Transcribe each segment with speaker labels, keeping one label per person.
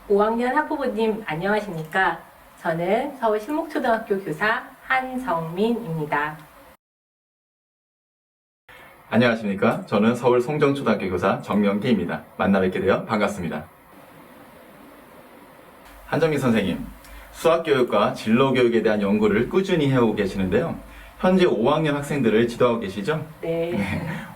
Speaker 1: (5학년) 학부모님 안녕하십니까? 저는 서울 신목초등학교 교사 한정민입니다.
Speaker 2: 안녕하십니까? 저는 서울 송정초등학교 교사 정명기입니다. 만나 뵙게 되어 반갑습니다. 한정민 선생님, 수학교육과 진로교육에 대한 연구를 꾸준히 해오고 계시는데요. 현재 5학년 학생들을 지도하고 계시죠?
Speaker 1: 네.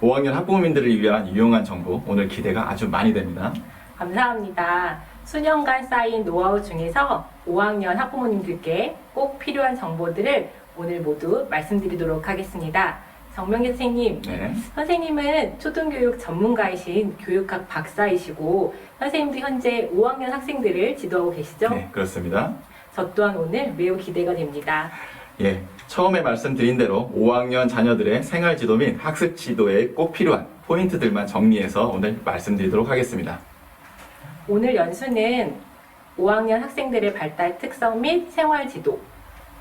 Speaker 2: 5학년 학부모님들을 위한 유용한 정보, 오늘 기대가 아주 많이 됩니다.
Speaker 1: 감사합니다. 수년간 쌓인 노하우 중에서 5학년 학부모님들께 꼭 필요한 정보들을 오늘 모두 말씀드리도록 하겠습니다. 정명기 선생님,
Speaker 2: 네.
Speaker 1: 선생님은 초등교육 전문가이신 교육학 박사이시고 선생님도 현재 5학년 학생들을 지도하고 계시죠?
Speaker 2: 네, 그렇습니다.
Speaker 1: 저 또한 오늘 매우 기대가 됩니다.
Speaker 2: 예, 처음에 말씀드린 대로 5학년 자녀들의 생활 지도 및 학습 지도에 꼭 필요한 포인트들만 정리해서 오늘 말씀드리도록 하겠습니다.
Speaker 1: 오늘 연수는 5학년 학생들의 발달 특성 및 생활 지도,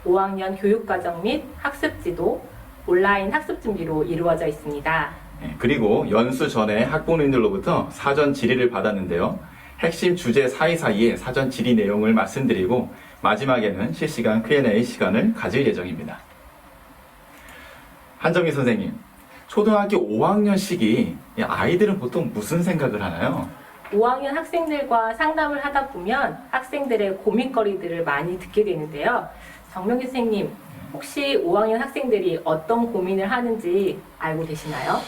Speaker 1: 5학년 교육과정 및 학습 지도, 온라인 학습 준비로 이루어져 있습니다.
Speaker 2: 그리고 연수 전에 학부모님들로부터 사전 질의를 받았는데요. 핵심 주제 사이사이에 사전 질의 내용을 말씀드리고 마지막에는 실시간 Q&A 시간을 가질 예정입니다. 한정희 선생님, 초등학교 5학년 시기 아이들은 보통 무슨 생각을 하나요?
Speaker 1: 5학년 학생들과 상담을 하다 보면 학생들의 고민거리들을 많이 듣게 되는데요. 정명기 선생님, 혹시 5학년 학생들이 어떤 고민을 하는지 알고 계시나요?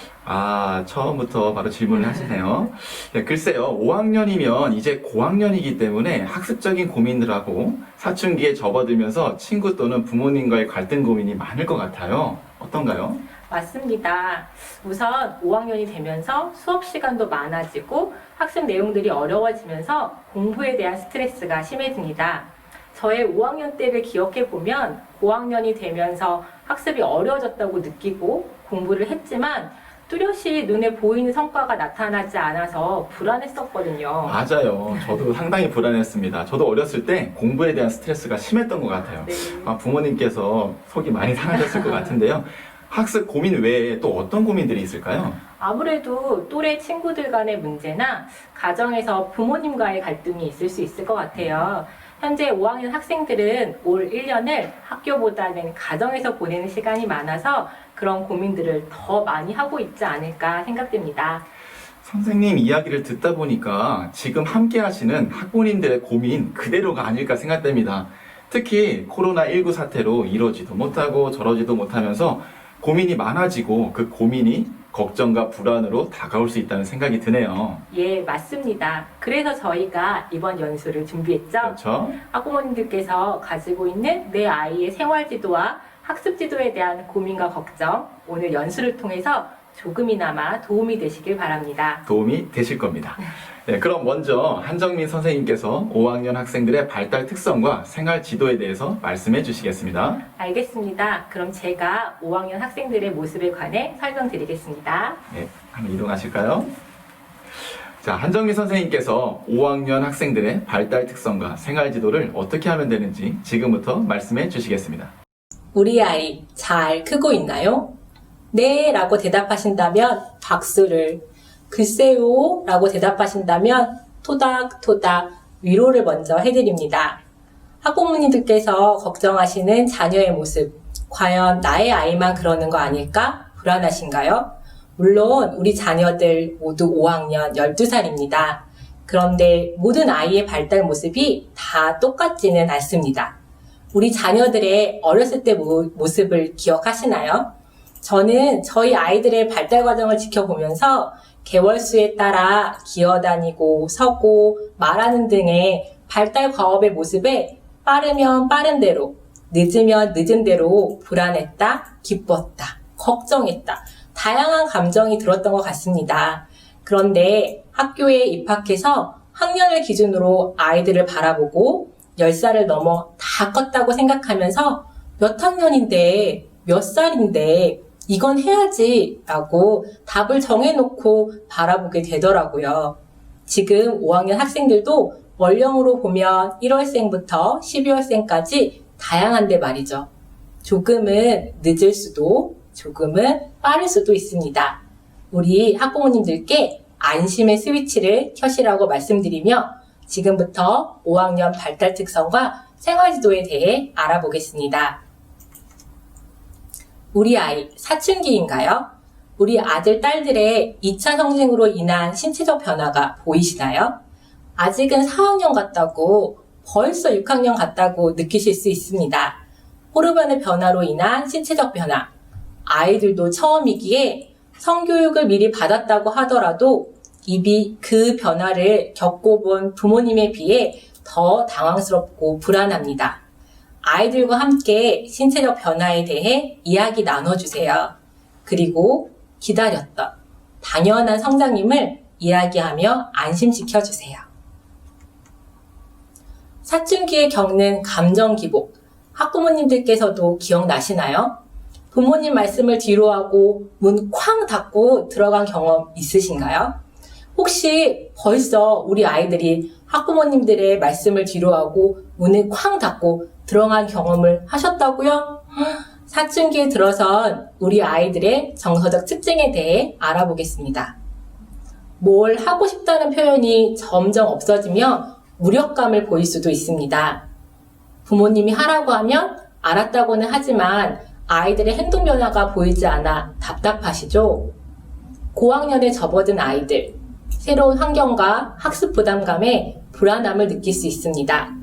Speaker 2: 처음부터 바로 질문을 하시네요. 네, 글쎄요, 5학년이면 이제 고학년이기 때문에 학습적인 고민을 하고 사춘기에 접어들면서 친구 또는 부모님과의 갈등 고민이 많을 것 같아요. 어떤가요?
Speaker 1: 맞습니다. 우선 5학년이 되면서 수업 시간도 많아지고 학습 내용들이 어려워지면서 공부에 대한 스트레스가 심해집니다. 저의 5학년 때를 기억해 보면 고학년이 되면서 학습이 어려워졌다고 느끼고 공부를 했지만 뚜렷이 눈에 보이는 성과가 나타나지 않아서 불안했었거든요.
Speaker 2: 맞아요. 저도 상당히 불안했습니다. 저도 어렸을 때 공부에 대한 스트레스가 심했던 것 같아요.
Speaker 1: 네.
Speaker 2: 부모님께서 속이 많이 상하셨을 것 같은데요. 학습 고민 외에 또 어떤 고민들이 있을까요?
Speaker 1: 아무래도 또래 친구들 간의 문제나 가정에서 부모님과의 갈등이 있을 수 있을 것 같아요. 현재 5학년 학생들은 올 1년을 학교보다는 가정에서 보내는 시간이 많아서 그런 고민들을 더 많이 하고 있지 않을까 생각됩니다.
Speaker 2: 선생님 이야기를 듣다 보니까 지금 함께 하시는 학부모님들의 고민 그대로가 아닐까 생각됩니다. 특히 코로나19 사태로 이러지도 못하고 저러지도 못하면서 고민이 많아지고 그 고민이 걱정과 불안으로 다가올 수 있다는 생각이 드네요.
Speaker 1: 예, 맞습니다. 그래서 저희가 이번 연수를 준비했죠.
Speaker 2: 그렇죠?
Speaker 1: 학부모님들께서 가지고 있는 내 아이의 생활 지도와 학습 지도에 대한 고민과 걱정, 오늘 연수를 통해서 조금이나마 도움이 되시길 바랍니다.
Speaker 2: 도움이 되실 겁니다. 네, 그럼 먼저 한정민 선생님께서 5학년 학생들의 발달 특성과 생활 지도에 대해서 말씀해 주시겠습니다.
Speaker 1: 알겠습니다. 그럼 제가 5학년 학생들의 모습에 관해 설명드리겠습니다.
Speaker 2: 네, 한번 이동하실까요? 자, 한정민 선생님께서 5학년 학생들의 발달 특성과 생활 지도를 어떻게 하면 되는지 지금부터 말씀해 주시겠습니다.
Speaker 1: 우리 아이 잘 크고 있나요? 네 라고 대답하신다면 박수를, 글쎄요 라고 대답하신다면 토닥토닥 위로를 먼저 해드립니다. 학부모님들께서 걱정하시는 자녀의 모습, 과연 나의 아이만 그러는 거 아닐까? 불안하신가요? 물론 우리 자녀들 모두 5학년 12살입니다. 그런데 모든 아이의 발달 모습이 다 똑같지는 않습니다. 우리 자녀들의 어렸을 때 모습을 기억하시나요? 저는 저희 아이들의 발달 과정을 지켜보면서 개월수에 따라 기어다니고 서고 말하는 등의 발달 과업의 모습에 빠르면 빠른 대로, 늦으면 늦은 대로 불안했다, 기뻤다, 걱정했다, 다양한 감정이 들었던 것 같습니다. 그런데 학교에 입학해서 학년을 기준으로 아이들을 바라보고 10살을 넘어 다 컸다고 생각하면서 몇 학년인데, 몇 살인데, 이건 해야지 라고 답을 정해놓고 바라보게 되더라고요. 지금 5학년 학생들도 원령으로 보면 1월생부터 12월생까지 다양한데 말이죠. 조금은 늦을 수도, 조금은 빠를 수도 있습니다. 우리 학부모님들께 안심의 스위치를 켜시라고 말씀드리며 지금부터 5학년 발달 특성과 생활지도에 대해 알아보겠습니다. 우리 아이 사춘기인가요? 우리 아들, 딸들의 2차 성징으로 인한 신체적 변화가 보이시나요? 아직은 4학년 같다고 벌써 6학년 같다고 느끼실 수 있습니다. 호르몬의 변화로 인한 신체적 변화. 아이들도 처음이기에 성교육을 미리 받았다고 하더라도 이미 그 변화를 겪어본 부모님에 비해 더 당황스럽고 불안합니다. 아이들과 함께 신체적 변화에 대해 이야기 나눠주세요. 그리고 기다렸던 당연한 성장임을 이야기하며 안심시켜주세요. 사춘기에 겪는 감정 기복, 학부모님들께서도 기억나시나요? 부모님 말씀을 뒤로하고 문 쾅 닫고 들어간 경험 있으신가요? 혹시 벌써 우리 아이들이 학부모님들의 말씀을 뒤로하고 문을 쾅 닫고 들어간 경험을 하셨다고요? 사춘기에 들어선 우리 아이들의 정서적 특징에 대해 알아보겠습니다. 뭘 하고 싶다는 표현이 점점 없어지며 무력감을 보일 수도 있습니다. 부모님이 하라고 하면 알았다고는 하지만 아이들의 행동 변화가 보이지 않아 답답하시죠? 고학년에 접어든 아이들, 새로운 환경과 학습 부담감에 불안함을 느낄 수 있습니다.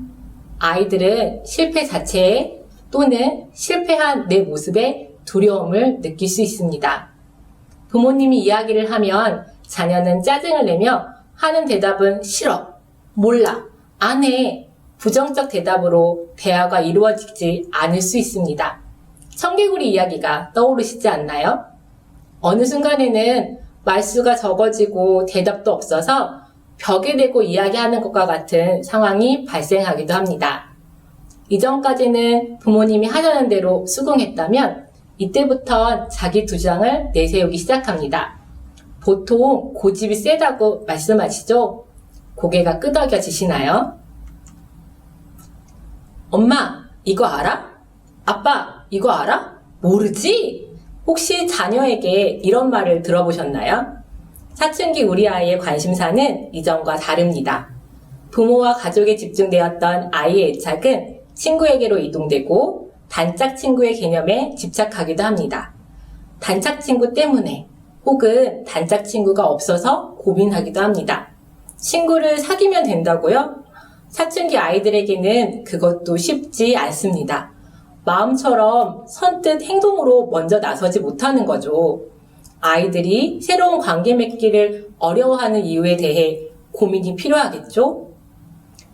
Speaker 1: 아이들은 실패 자체에 또는 실패한 내 모습에 두려움을 느낄 수 있습니다. 부모님이 이야기를 하면 자녀는 짜증을 내며 하는 대답은 싫어, 몰라, 안 해. 부정적 대답으로 대화가 이루어지지 않을 수 있습니다. 청개구리 이야기가 떠오르시지 않나요? 어느 순간에는 말수가 적어지고 대답도 없어서 벽에 대고 이야기하는 것과 같은 상황이 발생하기도 합니다. 이전까지는 부모님이 하자는 대로 수긍했다면 이때부터 자기 주장을 내세우기 시작합니다. 보통 고집이 세다고 말씀하시죠? 고개가 끄덕여지시나요? 엄마, 이거 알아? 아빠, 이거 알아? 모르지? 혹시 자녀에게 이런 말을 들어보셨나요? 사춘기 우리 아이의 관심사는 이전과 다릅니다. 부모와 가족에 집중되었던 아이의 애착은 친구에게로 이동되고 단짝 친구의 개념에 집착하기도 합니다. 단짝 친구 때문에 혹은 단짝 친구가 없어서 고민하기도 합니다. 친구를 사귀면 된다고요? 사춘기 아이들에게는 그것도 쉽지 않습니다. 마음처럼 선뜻 행동으로 먼저 나서지 못하는 거죠. 아이들이 새로운 관계 맺기를 어려워하는 이유에 대해 고민이 필요하겠죠?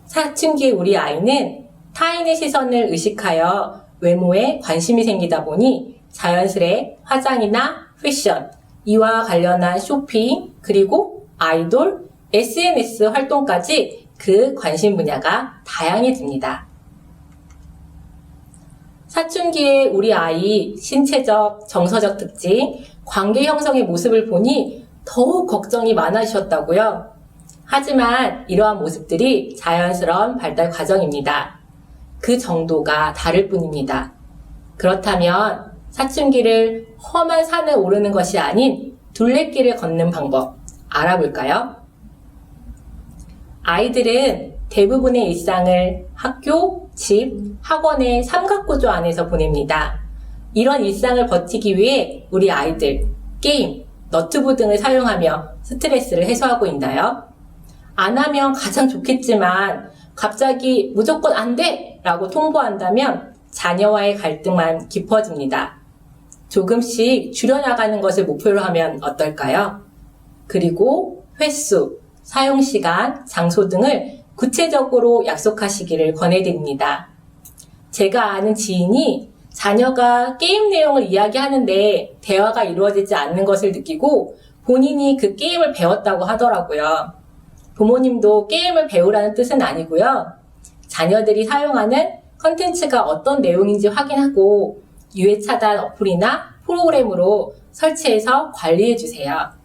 Speaker 1: 사춘기의 우리 아이는 타인의 시선을 의식하여 외모에 관심이 생기다 보니 자연스레 화장이나 패션, 이와 관련한 쇼핑, 그리고 아이돌, SNS 활동까지 그 관심 분야가 다양해집니다. 사춘기의 우리 아이 신체적, 정서적 특징, 관계 형성의 모습을 보니 더욱 걱정이 많아지셨다고요? 하지만 이러한 모습들이 자연스러운 발달 과정입니다. 그 정도가 다를 뿐입니다. 그렇다면 사춘기를 험한 산을 오르는 것이 아닌 둘레길을 걷는 방법 알아볼까요? 아이들은 대부분의 일상을 학교, 집, 학원의 삼각구조 안에서 보냅니다. 이런 일상을 버티기 위해 우리 아이들 게임, 너튜브 등을 사용하며 스트레스를 해소하고 있나요? 안 하면 가장 좋겠지만 갑자기 무조건 안 돼! 라고 통보한다면 자녀와의 갈등만 깊어집니다. 조금씩 줄여나가는 것을 목표로 하면 어떨까요? 그리고 횟수, 사용시간, 장소 등을 구체적으로 약속하시기를 권해드립니다. 제가 아는 지인이 자녀가 게임 내용을 이야기하는데 대화가 이루어지지 않는 것을 느끼고 본인이 그 게임을 배웠다고 하더라고요. 부모님도 게임을 배우라는 뜻은 아니고요. 자녀들이 사용하는 컨텐츠가 어떤 내용인지 확인하고 유해 차단 어플이나 프로그램으로 설치해서 관리해주세요.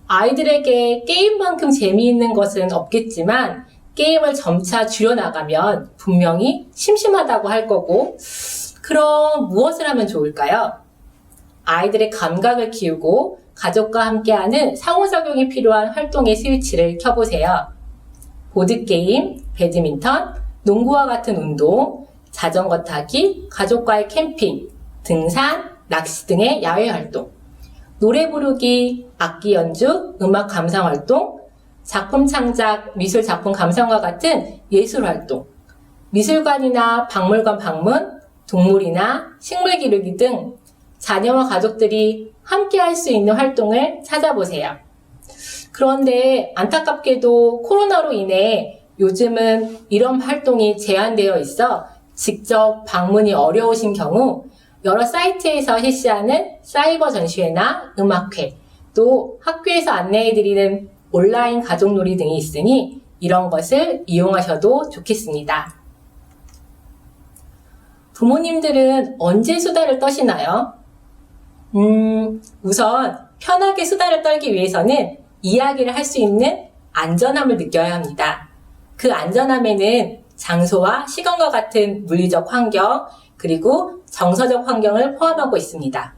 Speaker 1: 아이들에게 게임만큼 재미있는 것은 없겠지만 게임을 점차 줄여나가면 분명히 심심하다고 할 거고, 그럼 무엇을 하면 좋을까요? 아이들의 감각을 키우고 가족과 함께하는 상호작용이 필요한 활동의 스위치를 켜보세요. 보드게임, 배드민턴, 농구와 같은 운동, 자전거 타기, 가족과의 캠핑, 등산, 낚시 등의 야외 활동, 노래 부르기, 악기 연주, 음악 감상 활동, 작품 창작, 미술 작품 감상과 같은 예술 활동, 미술관이나 박물관 방문, 동물이나 식물 기르기 등 자녀와 가족들이 함께 할 수 있는 활동을 찾아보세요. 그런데 안타깝게도 코로나로 인해 요즘은 이런 활동이 제한되어 있어 직접 방문이 어려우신 경우 여러 사이트에서 실시하는 사이버 전시회나 음악회, 또 학교에서 안내해드리는 온라인 가족놀이 등이 있으니 이런 것을 이용하셔도 좋겠습니다. 부모님들은 언제 수다를 떠시나요? 우선 편하게 수다를 떨기 위해서는 이야기를 할 수 있는 안전함을 느껴야 합니다. 그 안전함에는 장소와 시간과 같은 물리적 환경, 그리고 정서적 환경을 포함하고 있습니다.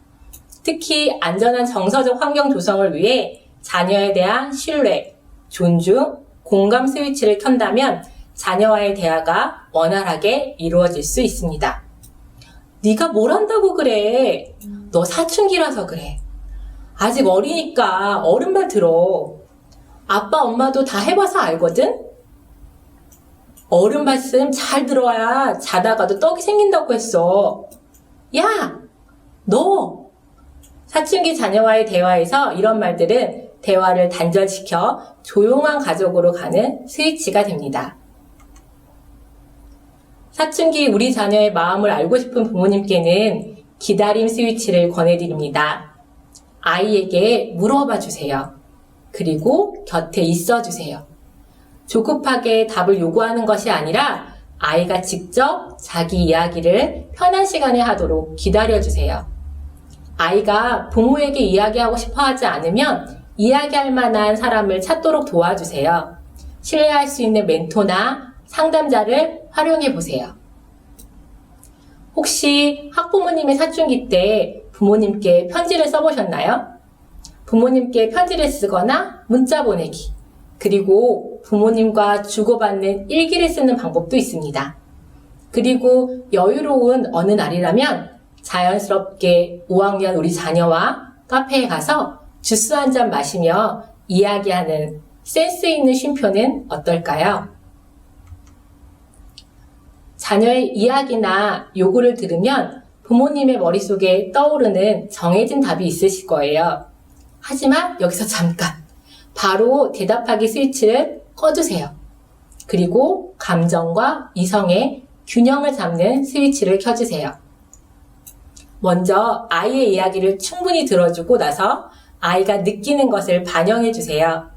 Speaker 1: 특히 안전한 정서적 환경 조성을 위해 자녀에 대한 신뢰, 존중, 공감 스위치를 켠다면 자녀와의 대화가 원활하게 이루어질 수 있습니다. 네가 뭘 한다고 그래? 너 사춘기라서 그래. 아직 어리니까 어른 말 들어. 아빠, 엄마도 다 해봐서 알거든? 어른 말씀 잘 들어야 자다가도 떡이 생긴다고 했어. 야! 너! 사춘기 자녀와의 대화에서 이런 말들은 대화를 단절시켜 조용한 가족으로 가는 스위치가 됩니다. 사춘기 우리 자녀의 마음을 알고 싶은 부모님께는 기다림 스위치를 권해드립니다. 아이에게 물어봐 주세요. 그리고 곁에 있어 주세요. 조급하게 답을 요구하는 것이 아니라 아이가 직접 자기 이야기를 편한 시간에 하도록 기다려 주세요. 아이가 부모에게 이야기하고 싶어 하지 않으면 이야기할 만한 사람을 찾도록 도와주세요. 신뢰할 수 있는 멘토나 상담자를 활용해 보세요. 혹시 학부모님의 사춘기 때 부모님께 편지를 써보셨나요? 부모님께 편지를 쓰거나 문자 보내기, 그리고 부모님과 주고받는 일기를 쓰는 방법도 있습니다. 그리고 여유로운 어느 날이라면 자연스럽게 5학년 우리 자녀와 카페에 가서 주스 한 잔 마시며 이야기하는 센스 있는 쉼표는 어떨까요? 자녀의 이야기나 요구를 들으면 부모님의 머릿속에 떠오르는 정해진 답이 있으실 거예요. 하지만 여기서 잠깐 바로 대답하기 스위치를 꺼주세요. 그리고 감정과 이성의 균형을 잡는 스위치를 켜주세요. 먼저 아이의 이야기를 충분히 들어주고 나서 아이가 느끼는 것을 반영해 주세요.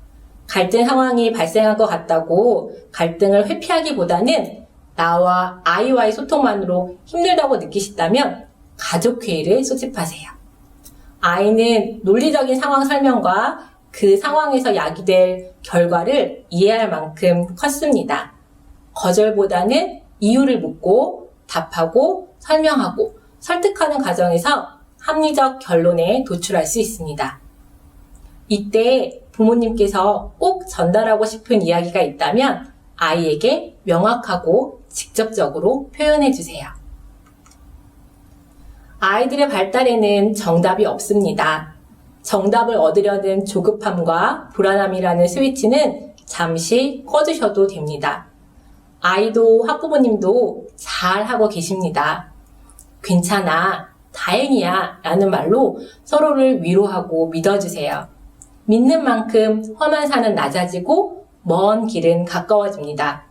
Speaker 1: 갈등 상황이 발생할 것 같다고 갈등을 회피하기보다는 나와 아이와의 소통만으로 힘들다고 느끼신다면 가족회의를 소집하세요. 아이는 논리적인 상황 설명과 그 상황에서 야기될 결과를 이해할 만큼 컸습니다. 거절보다는 이유를 묻고 답하고 설명하고 설득하는 과정에서 합리적 결론에 도출할 수 있습니다. 이때 부모님께서 꼭 전달하고 싶은 이야기가 있다면 아이에게 명확하고 직접적으로 표현해 주세요. 아이들의 발달에는 정답이 없습니다. 정답을 얻으려는 조급함과 불안함이라는 스위치는 잠시 꺼주셔도 됩니다. 아이도 학부모님도 잘 하고 계십니다. 괜찮아, 다행이야 라는 말로 서로를 위로하고 믿어주세요. 믿는 만큼 험한 산은 낮아지고 먼 길은 가까워집니다.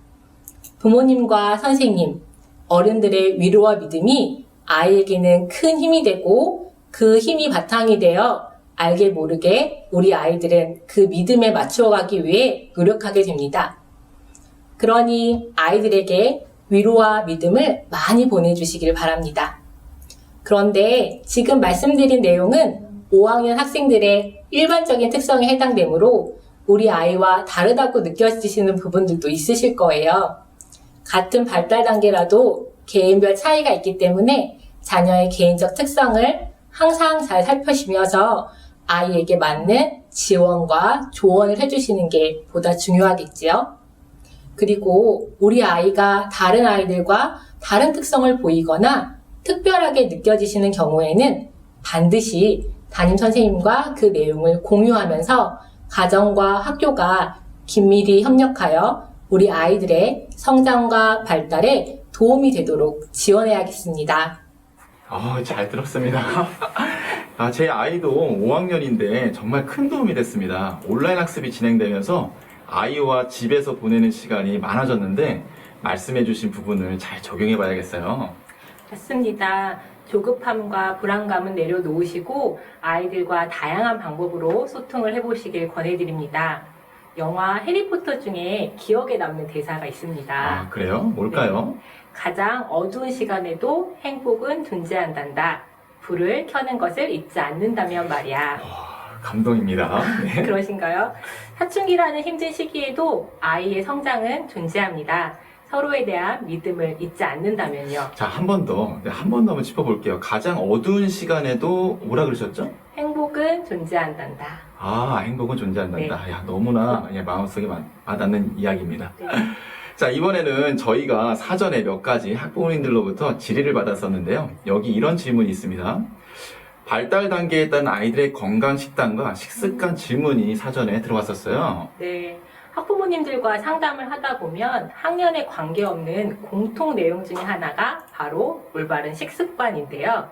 Speaker 1: 부모님과 선생님, 어른들의 위로와 믿음이 아이에게는 큰 힘이 되고 그 힘이 바탕이 되어 알게 모르게 우리 아이들은 그 믿음에 맞추어가기 위해 노력하게 됩니다. 그러니 아이들에게 위로와 믿음을 많이 보내주시길 바랍니다. 그런데 지금 말씀드린 내용은 5학년 학생들의 일반적인 특성에 해당되므로 우리 아이와 다르다고 느껴지시는 부분들도 있으실 거예요. 같은 발달 단계라도 개인별 차이가 있기 때문에 자녀의 개인적 특성을 항상 잘 살펴시면서 아이에게 맞는 지원과 조언을 해주시는 게 보다 중요하겠지요. 그리고 우리 아이가 다른 아이들과 다른 특성을 보이거나 특별하게 느껴지시는 경우에는 반드시 담임 선생님과 그 내용을 공유하면서 가정과 학교가 긴밀히 협력하여 우리 아이들의 성장과 발달에 도움이 되도록 지원해야겠습니다.
Speaker 2: 잘 들었습니다. 제 아이도 5학년인데 정말 큰 도움이 됐습니다. 온라인 학습이 진행되면서 아이와 집에서 보내는 시간이 많아졌는데 말씀해주신 부분을 잘 적용해 봐야겠어요.
Speaker 1: 맞습니다. 조급함과 불안감은 내려놓으시고 아이들과 다양한 방법으로 소통을 해보시길 권해드립니다. 영화 해리포터 중에 기억에 남는 대사가 있습니다.
Speaker 2: 그래요? 뭘까요?
Speaker 1: 가장 어두운 시간에도 행복은 존재한단다. 불을 켜는 것을 잊지 않는다면 말이야.
Speaker 2: 감동입니다. 네.
Speaker 1: 그러신가요? 사춘기라는 힘든 시기에도 아이의 성장은 존재합니다. 서로에 대한 믿음을 잊지 않는다면요.
Speaker 2: 자, 한 번 더 한번 짚어볼게요. 가장 어두운 시간에도 뭐라 그러셨죠?
Speaker 1: 행복은 존재한단다.
Speaker 2: 행복은 존재한단다. 너무나 마음속에 와닿는 이야기입니다.
Speaker 1: 네.
Speaker 2: 자, 이번에는 저희가 사전에 몇 가지 학부모님들로부터 질의를 받았었는데요. 여기 이런 질문이 있습니다. 발달 단계에 따른 아이들의 건강 식단과 식습관 질문이 사전에 들어왔었어요.
Speaker 1: 네. 학부모님들과 상담을 하다 보면 학년에 관계없는 공통 내용 중에 하나가 바로 올바른 식습관인데요.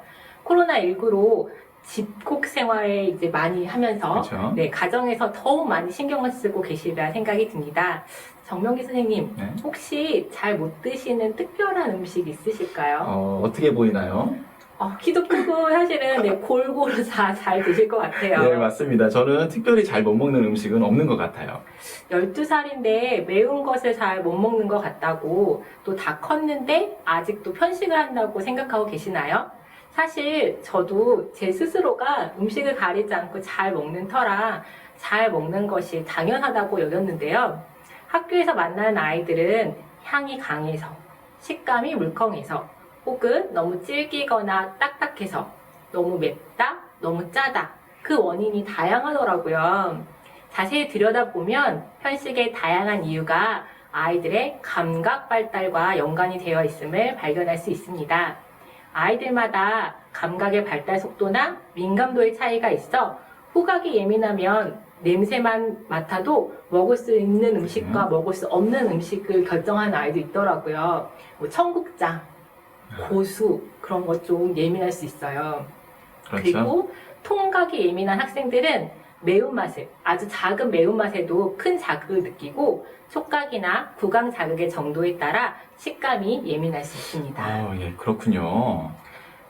Speaker 1: 코로나19로 집콕 생활에 이제 많이 하면서
Speaker 2: 그렇죠.
Speaker 1: 가정에서 더욱 많이 신경을 쓰고 계시리라 생각이 듭니다. 정명기 선생님,
Speaker 2: 네.
Speaker 1: 혹시 잘 못 드시는 특별한 음식 있으실까요?
Speaker 2: 어떻게 보이나요?
Speaker 1: 키도 크고 사실은 골고루 다 잘 드실 것 같아요.
Speaker 2: 네, 맞습니다. 저는 특별히 잘 못 먹는 음식은 없는 것 같아요.
Speaker 1: 12살인데 매운 것을 잘 못 먹는 것 같다고, 또 다 컸는데 아직도 편식을 한다고 생각하고 계시나요? 사실 저도 제 스스로가 음식을 가리지 않고 잘 먹는 터라 잘 먹는 것이 당연하다고 여겼는데요. 학교에서 만나는 아이들은 향이 강해서, 식감이 물컹해서, 혹은 너무 질기거나 딱딱해서, 너무 맵다, 너무 짜다. 그 원인이 다양하더라고요. 자세히 들여다보면 편식의 다양한 이유가 아이들의 감각 발달과 연관이 되어 있음을 발견할 수 있습니다. 아이들마다 감각의 발달 속도나 민감도의 차이가 있어 후각이 예민하면 냄새만 맡아도 먹을 수 있는 음식과 먹을 수 없는 음식을 결정하는 아이도 있더라고요. 청국장, 고수 그런 것 좀 예민할 수 있어요.
Speaker 2: 그렇죠.
Speaker 1: 그리고 통각이 예민한 학생들은 매운맛을, 아주 작은 매운맛에도 큰 자극을 느끼고 촉각이나 구강 자극의 정도에 따라 식감이 예민할 수 있습니다.
Speaker 2: 그렇군요.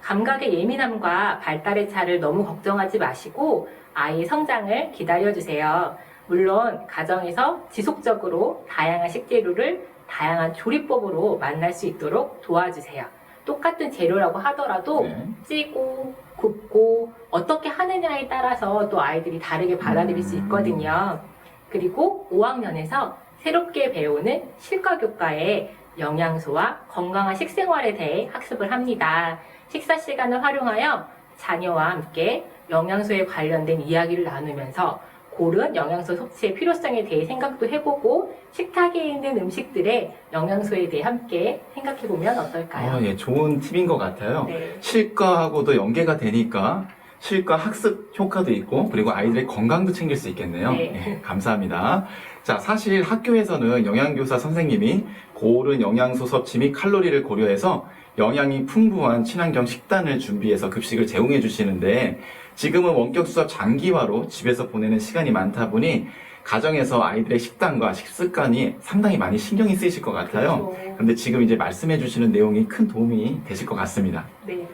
Speaker 1: 감각의 예민함과 발달의 차를 너무 걱정하지 마시고 아이의 성장을 기다려주세요. 물론 가정에서 지속적으로 다양한 식재료를 다양한 조리법으로 만날 수 있도록 도와주세요. 똑같은 재료라고 하더라도 찌고 굽고 어떻게 하느냐에 따라서 또 아이들이 다르게 받아들일 수 있거든요. 그리고 5학년에서 새롭게 배우는 실과교과에 영양소와 건강한 식생활에 대해 학습을 합니다. 식사 시간을 활용하여 자녀와 함께 영양소에 관련된 이야기를 나누면서 고른 영양소 섭취의 필요성에 대해 생각도 해보고 식탁에 있는 음식들의 영양소에 대해 함께 생각해보면 어떨까요?
Speaker 2: 좋은 팁인 것 같아요.
Speaker 1: 네.
Speaker 2: 실과하고도 연계가 되니까 실과 학습 효과도 있고 그리고 아이들의 건강도 챙길 수 있겠네요.
Speaker 1: 네.
Speaker 2: 감사합니다. 자, 사실 학교에서는 영양교사 선생님이 고른 영양소 섭취 및 칼로리를 고려해서 영양이 풍부한 친환경 식단을 준비해서 급식을 제공해 주시는데 지금은 원격 수업 장기화로 집에서 보내는 시간이 많다 보니 가정에서 아이들의 식단과 식습관이 상당히 많이 신경이 쓰이실 것 같아요.
Speaker 1: 그렇죠.
Speaker 2: 그런데 지금 이제 말씀해 주시는 내용이 큰 도움이 되실 것 같습니다.
Speaker 1: 네.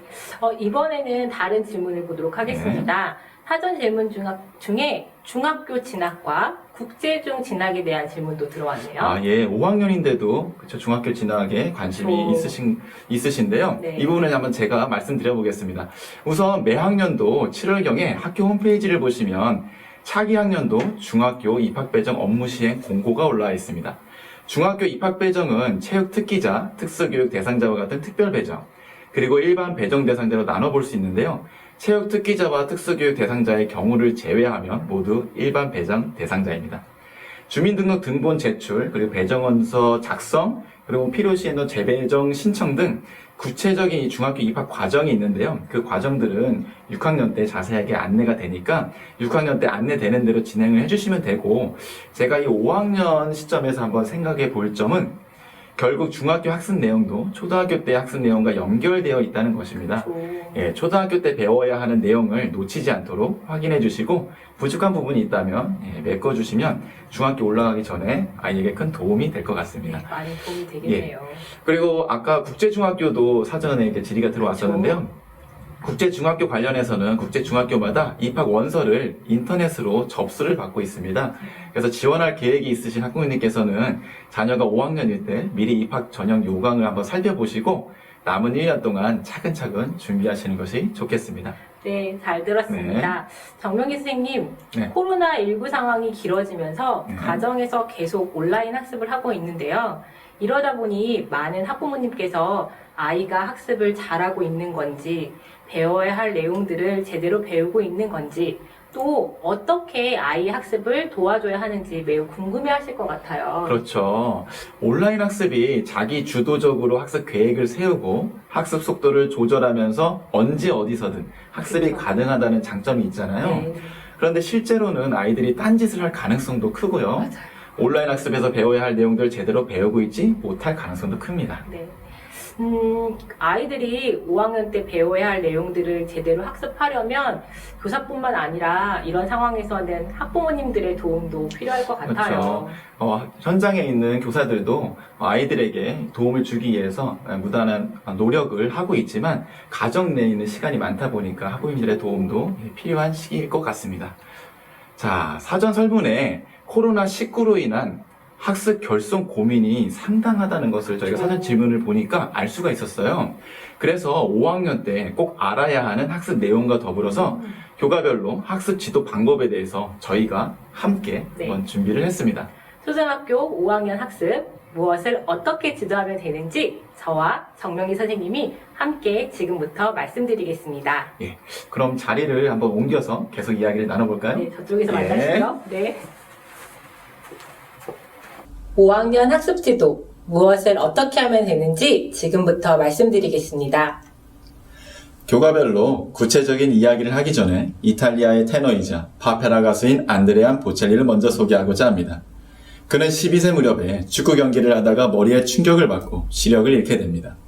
Speaker 1: 이번에는 다른 질문을 보도록 하겠습니다. 사전 질문 중에 중학교 진학과 국제중 진학에 대한 질문도 들어왔네요.
Speaker 2: 5학년인데도 그쵸, 중학교 진학에 관심이 있으신데요.
Speaker 1: 네.
Speaker 2: 이 부분을 한번 제가 말씀드려 보겠습니다. 우선 매 학년도 7월경에 학교 홈페이지를 보시면 차기 학년도 중학교 입학배정 업무 시행 공고가 올라와 있습니다. 중학교 입학배정은 체육 특기자, 특수교육 대상자와 같은 특별 배정, 그리고 일반 배정 대상자로 나눠볼 수 있는데요. 체육 특기자와 특수교육 대상자의 경우를 제외하면 모두 일반 배정 대상자입니다. 주민등록 등본 제출, 그리고 배정원서 작성, 그리고 필요시에는 재배정 신청 등 구체적인 이 중학교 입학 과정이 있는데요. 그 과정들은 6학년 때 자세하게 안내가 되니까 6학년 때 안내되는 대로 진행을 해주시면 되고, 제가 이 5학년 시점에서 한번 생각해 볼 점은 결국 중학교 학습 내용도 초등학교 때 학습 내용과 연결되어 있다는 것입니다. 예, 초등학교 때 배워야 하는 내용을 놓치지 않도록 확인해 주시고, 부족한 부분이 있다면 메꿔주시면 중학교 올라가기 전에 아이에게 큰 도움이 될 것 같습니다.
Speaker 1: 네, 많이 도움이 되겠네요.
Speaker 2: 그리고 아까 국제중학교도 사전에 이렇게 질의가 들어왔었는데요. 국제중학교 관련해서는 국제중학교마다 입학 원서를 인터넷으로 접수를 받고 있습니다. 그래서 지원할 계획이 있으신 학부모님께서는 자녀가 5학년일 때 미리 입학 전형 요강을 한번 살펴보시고 남은 1년 동안 차근차근 준비하시는 것이 좋겠습니다.
Speaker 1: 네, 잘 들었습니다. 정명기 선생님, 코로나19 상황이 길어지면서 가정에서 계속 온라인 학습을 하고 있는데요. 이러다 보니 많은 학부모님께서 아이가 학습을 잘하고 있는 건지, 배워야 할 내용들을 제대로 배우고 있는 건지, 또 어떻게 아이 학습을 도와줘야 하는지 매우 궁금해 하실 것 같아요.
Speaker 2: 그렇죠. 온라인 학습이 자기 주도적으로 학습 계획을 세우고 학습 속도를 조절하면서 언제 어디서든 학습이
Speaker 1: 그렇죠.
Speaker 2: 가능하다는 장점이 있잖아요.
Speaker 1: 네,
Speaker 2: 그런데 실제로는 아이들이 딴짓을 할 가능성도 크고요.
Speaker 1: 맞아요.
Speaker 2: 온라인 학습에서 배워야 할 내용들을 제대로 배우고 있지 못할 가능성도 큽니다.
Speaker 1: 네. 아이들이 5학년 때 배워야 할 내용들을 제대로 학습하려면 교사뿐만 아니라 이런 상황에서는 학부모님들의 도움도 필요할 것 같아요.
Speaker 2: 그렇죠. 현장에 있는 교사들도 아이들에게 도움을 주기 위해서 무단한 노력을 하고 있지만 가정 내에 있는 시간이 많다 보니까 학부모님들의 도움도 필요한 시기일 것 같습니다. 자, 사전 설문에 코로나19로 인한 학습 결손 고민이 상당하다는 것을 저희가 사전 질문을 보니까 알 수가 있었어요. 그래서 5학년 때 꼭 알아야 하는 학습 내용과 더불어서 교과별로 학습 지도 방법에 대해서 저희가 함께 한번 준비를 했습니다.
Speaker 1: 초등학교 5학년 학습, 무엇을 어떻게 지도하면 되는지 저와 정명희 선생님이 함께 지금부터 말씀드리겠습니다.
Speaker 2: 예, 그럼 자리를 한번 옮겨서 계속 이야기를 나눠볼까요?
Speaker 1: 네, 저쪽에서 만나시죠. 네. 5학년 학습 지도, 무엇을 어떻게 하면 되는지 지금부터 말씀드리겠습니다.
Speaker 2: 교과별로 구체적인 이야기를 하기 전에 이탈리아의 테너이자 파페라 가수인 안드레안 보첼리를 먼저 소개하고자 합니다. 그는 12세 무렵에 축구 경기를 하다가 머리에 충격을 받고 시력을 잃게 됩니다.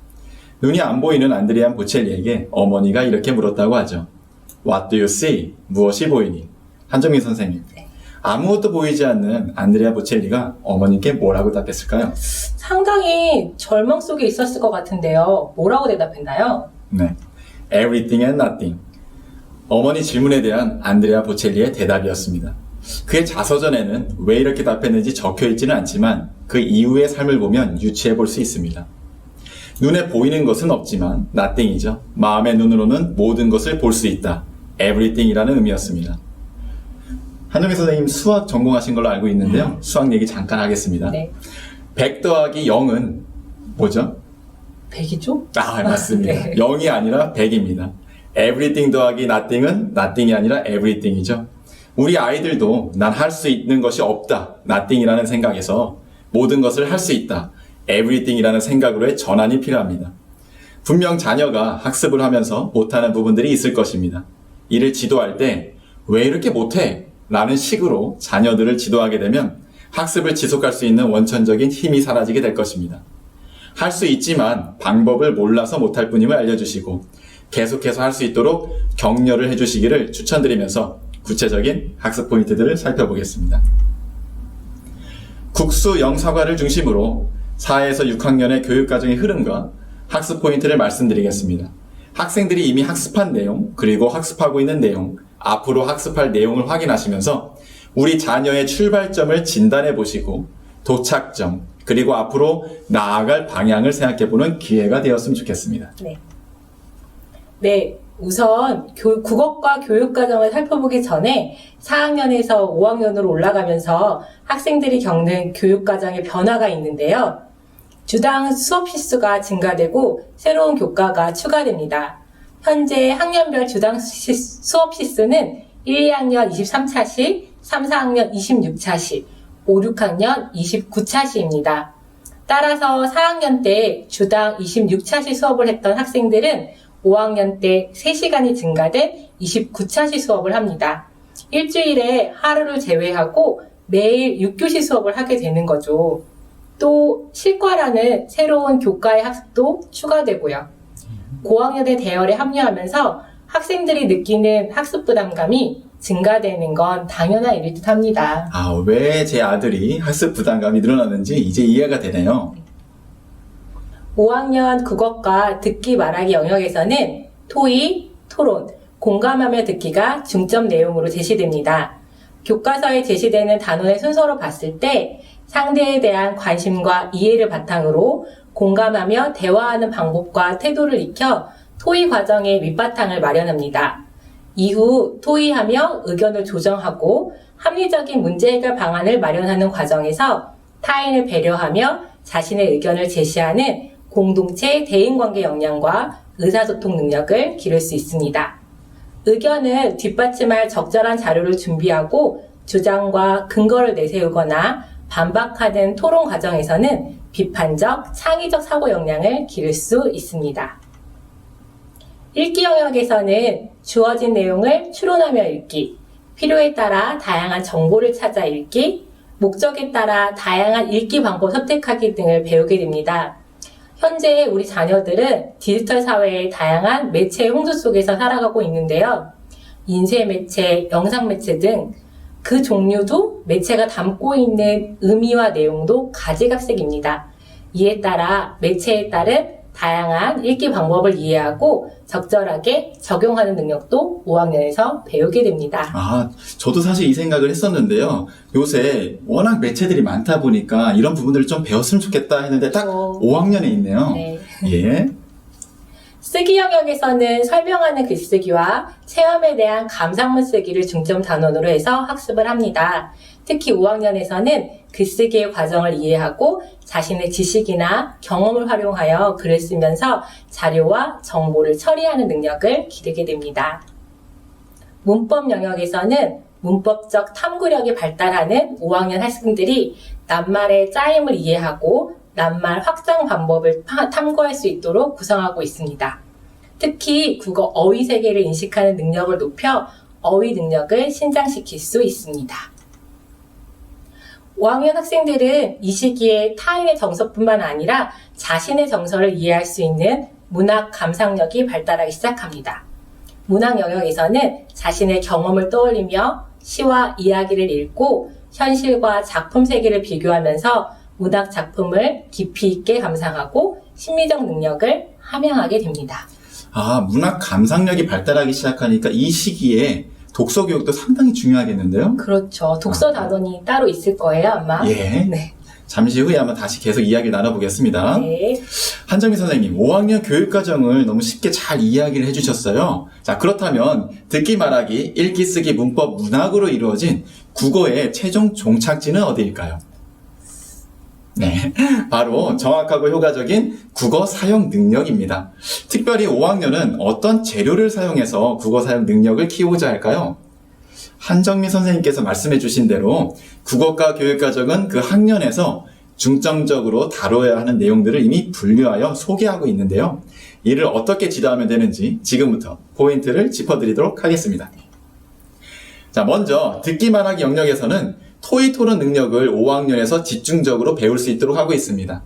Speaker 2: 눈이 안 보이는 안드레안 보첼리에게 어머니가 이렇게 물었다고 하죠. What do you see? 무엇이 보이니? 한정민 선생님. 아무것도 보이지 않는 안드레아 보첼리가 어머니께 뭐라고 답했을까요?
Speaker 1: 상당히 절망 속에 있었을 것 같은데요. 뭐라고 대답했나요?
Speaker 2: 네, Everything and Nothing. 어머니 질문에 대한 안드레아 보첼리의 대답이었습니다. 그의 자서전에는 왜 이렇게 답했는지 적혀있지는 않지만 그 이후의 삶을 보면 유추해 볼 수 있습니다. 눈에 보이는 것은 없지만 nothing이죠. 마음의 눈으로는 모든 것을 볼 수 있다. Everything이라는 의미였습니다. 한정희 선생님 수학 전공하신 걸로 알고 있는데요. 수학 얘기 잠깐 하겠습니다.
Speaker 1: 네.
Speaker 2: 100 더하기 0은 뭐죠?
Speaker 1: 100이죠?
Speaker 2: 아, 맞습니다.
Speaker 1: 네.
Speaker 2: 0이 아니라 100입니다. Everything 더하기 nothing은 nothing이 아니라 everything이죠. 우리 아이들도 난 할 수 있는 것이 없다. nothing이라는 생각에서 모든 것을 할 수 있다. everything이라는 생각으로의 전환이 필요합니다. 분명 자녀가 학습을 하면서 못하는 부분들이 있을 것입니다. 이를 지도할 때 왜 이렇게 못해? 라는 식으로 자녀들을 지도하게 되면 학습을 지속할 수 있는 원천적인 힘이 사라지게 될 것입니다. 할 수 있지만 방법을 몰라서 못할 뿐임을 알려주시고 계속해서 할 수 있도록 격려를 해주시기를 추천드리면서 구체적인 학습 포인트들을 살펴보겠습니다. 국수 영사과를 중심으로 4에서 6학년의 교육과정의 흐름과 학습 포인트를 말씀드리겠습니다. 학생들이 이미 학습한 내용, 그리고 학습하고 있는 내용, 앞으로 학습할 내용을 확인하시면서 우리 자녀의 출발점을 진단해 보시고 도착점, 그리고 앞으로 나아갈 방향을 생각해 보는 기회가 되었으면 좋겠습니다.
Speaker 1: 네, 우선 국어과 교육과정을 살펴보기 전에 4학년에서 5학년으로 올라가면서 학생들이 겪는 교육과정의 변화가 있는데요. 주당 수업 시수가 증가되고 새로운 교과가 추가됩니다. 현재 학년별 주당 수업 시수는 1, 2학년 23차시, 3, 4학년 26차시, 5, 6학년 29차시입니다. 따라서 4학년 때 주당 26차시 수업을 했던 학생들은 5학년 때 3시간이 증가된 29차시 수업을 합니다. 일주일에 하루를 제외하고 매일 6교시 수업을 하게 되는 거죠. 또 실과라는 새로운 교과의 학습도 추가되고요. 고학년의 대열에 합류하면서 학생들이 느끼는 학습 부담감이 증가되는 건 당연한 일일 듯 합니다.
Speaker 2: 왜 제 아들이 학습 부담감이 늘어나는지 이제 이해가 되네요.
Speaker 1: 5학년 국어과 듣기 말하기 영역에서는 토의, 토론, 공감하며 듣기가 중점 내용으로 제시됩니다. 교과서에 제시되는 단원의 순서로 봤을 때 상대에 대한 관심과 이해를 바탕으로 공감하며 대화하는 방법과 태도를 익혀 토의 과정의 밑바탕을 마련합니다. 이후 토의하며 의견을 조정하고 합리적인 문제 해결 방안을 마련하는 과정에서 타인을 배려하며 자신의 의견을 제시하는 공동체 대인관계 역량과 의사소통 능력을 기를 수 있습니다. 의견을 뒷받침할 적절한 자료를 준비하고 주장과 근거를 내세우거나 반박하는 토론 과정에서는 비판적, 창의적 사고 역량을 기를 수 있습니다. 읽기 영역에서는 주어진 내용을 추론하며 읽기, 필요에 따라 다양한 정보를 찾아 읽기, 목적에 따라 다양한 읽기 방법 선택하기 등을 배우게 됩니다. 현재 우리 자녀들은 디지털 사회의 다양한 매체의 홍수 속에서 살아가고 있는데요. 인쇄 매체, 영상 매체 등 그 종류도 매체가 담고 있는 의미와 내용도 가지각색입니다. 이에 따라 매체에 따른 다양한 읽기 방법을 이해하고 적절하게 적용하는 능력도 5학년에서 배우게 됩니다.
Speaker 2: 저도 사실 이 생각을 했었는데요. 요새 워낙 매체들이 많다 보니까 이런 부분들을 좀 배웠으면 좋겠다 했는데 딱 5학년에 있네요.
Speaker 1: 네.
Speaker 2: 예.
Speaker 1: 쓰기 영역에서는 설명하는 글쓰기와 체험에 대한 감상문 쓰기를 중점 단원으로 해서 학습을 합니다. 특히 5학년에서는 글쓰기의 과정을 이해하고 자신의 지식이나 경험을 활용하여 글을 쓰면서 자료와 정보를 처리하는 능력을 기르게 됩니다. 문법 영역에서는 문법적 탐구력이 발달하는 5학년 학생들이 낱말의 짜임을 이해하고 낱말 확장 방법을 탐구할 수 있도록 구성하고 있습니다. 특히 국어 어휘 세계를 인식하는 능력을 높여 어휘 능력을 신장시킬 수 있습니다. 5학년 학생들은 이 시기에 타인의 정서뿐만 아니라 자신의 정서를 이해할 수 있는 문학 감상력이 발달하기 시작합니다. 문학 영역에서는 자신의 경험을 떠올리며 시와 이야기를 읽고 현실과 작품 세계를 비교하면서 문학 작품을 깊이 있게 감상하고 심리적 능력을 함양하게 됩니다.
Speaker 2: 문학 감상력이 발달하기 시작하니까 이 시기에 독서 교육도 상당히 중요하겠는데요?
Speaker 1: 그렇죠. 독서 단원이 따로 있을 거예요, 아마.
Speaker 2: 예.
Speaker 1: 네.
Speaker 2: 잠시 후에 한번 다시 계속 이야기를 나눠보겠습니다.
Speaker 1: 네.
Speaker 2: 한정미 선생님, 5학년 교육과정을 너무 쉽게 잘 이야기를 해주셨어요. 자, 그렇다면 듣기 말하기, 읽기 쓰기 문법 문학으로 이루어진 국어의 최종 종착지는 어디일까요? 네, 바로 정확하고 효과적인 국어 사용 능력입니다. 특별히 5학년은 어떤 재료를 사용해서 국어 사용 능력을 키우고자 할까요? 한정미 선생님께서 말씀해 주신 대로 국어과 교육과정은 그 학년에서 중점적으로 다뤄야 하는 내용들을 이미 분류하여 소개하고 있는데요. 이를 어떻게 지도하면 되는지 지금부터 포인트를 짚어드리도록 하겠습니다. 자, 먼저 듣기 말하기 영역에서는 토의 토론 능력을 5학년에서 집중적으로 배울 수 있도록 하고 있습니다.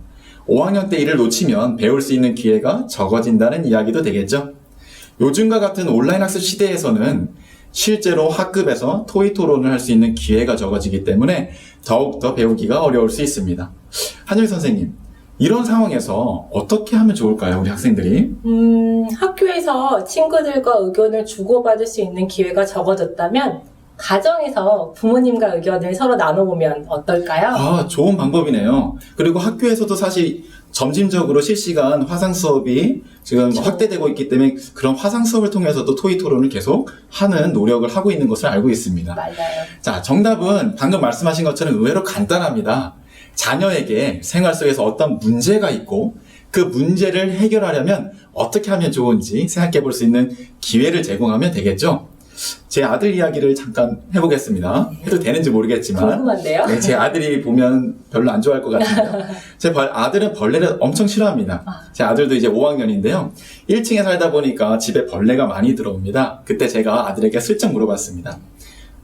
Speaker 2: 5학년 때 이를 놓치면 배울 수 있는 기회가 적어진다는 이야기도 되겠죠. 요즘과 같은 온라인 학습 시대에서는 실제로 학급에서 토의 토론을 할 수 있는 기회가 적어지기 때문에 더욱더 배우기가 어려울 수 있습니다. 한정희 선생님, 이런 상황에서 어떻게 하면 좋을까요, 우리 학생들이?
Speaker 1: 학교에서 친구들과 의견을 주고받을 수 있는 기회가 적어졌다면 가정에서 부모님과 의견을 서로 나눠보면 어떨까요?
Speaker 2: 좋은 방법이네요. 그리고 학교에서도 사실 점진적으로 실시간 화상 수업이 지금
Speaker 1: 그렇죠.
Speaker 2: 확대되고 있기 때문에 그런 화상 수업을 통해서도 토익 토론을 계속 하는 노력을 하고 있는 것을 알고 있습니다.
Speaker 1: 맞아요.
Speaker 2: 자, 정답은 방금 말씀하신 것처럼 의외로 간단합니다. 자녀에게 생활 속에서 어떤 문제가 있고 그 문제를 해결하려면 어떻게 하면 좋은지 생각해 볼 수 있는 기회를 제공하면 되겠죠. 제 아들 이야기를 잠깐 해보겠습니다. 해도 되는지 모르겠지만
Speaker 1: 궁금한데요?
Speaker 2: 네, 제 아들이 보면 별로 안 좋아할 것 같은데요. 제 아들은 벌레를 엄청 싫어합니다. 제 아들도 이제 5학년인데요. 1층에 살다 보니까 집에 벌레가 많이 들어옵니다. 그때 제가 아들에게 슬쩍 물어봤습니다.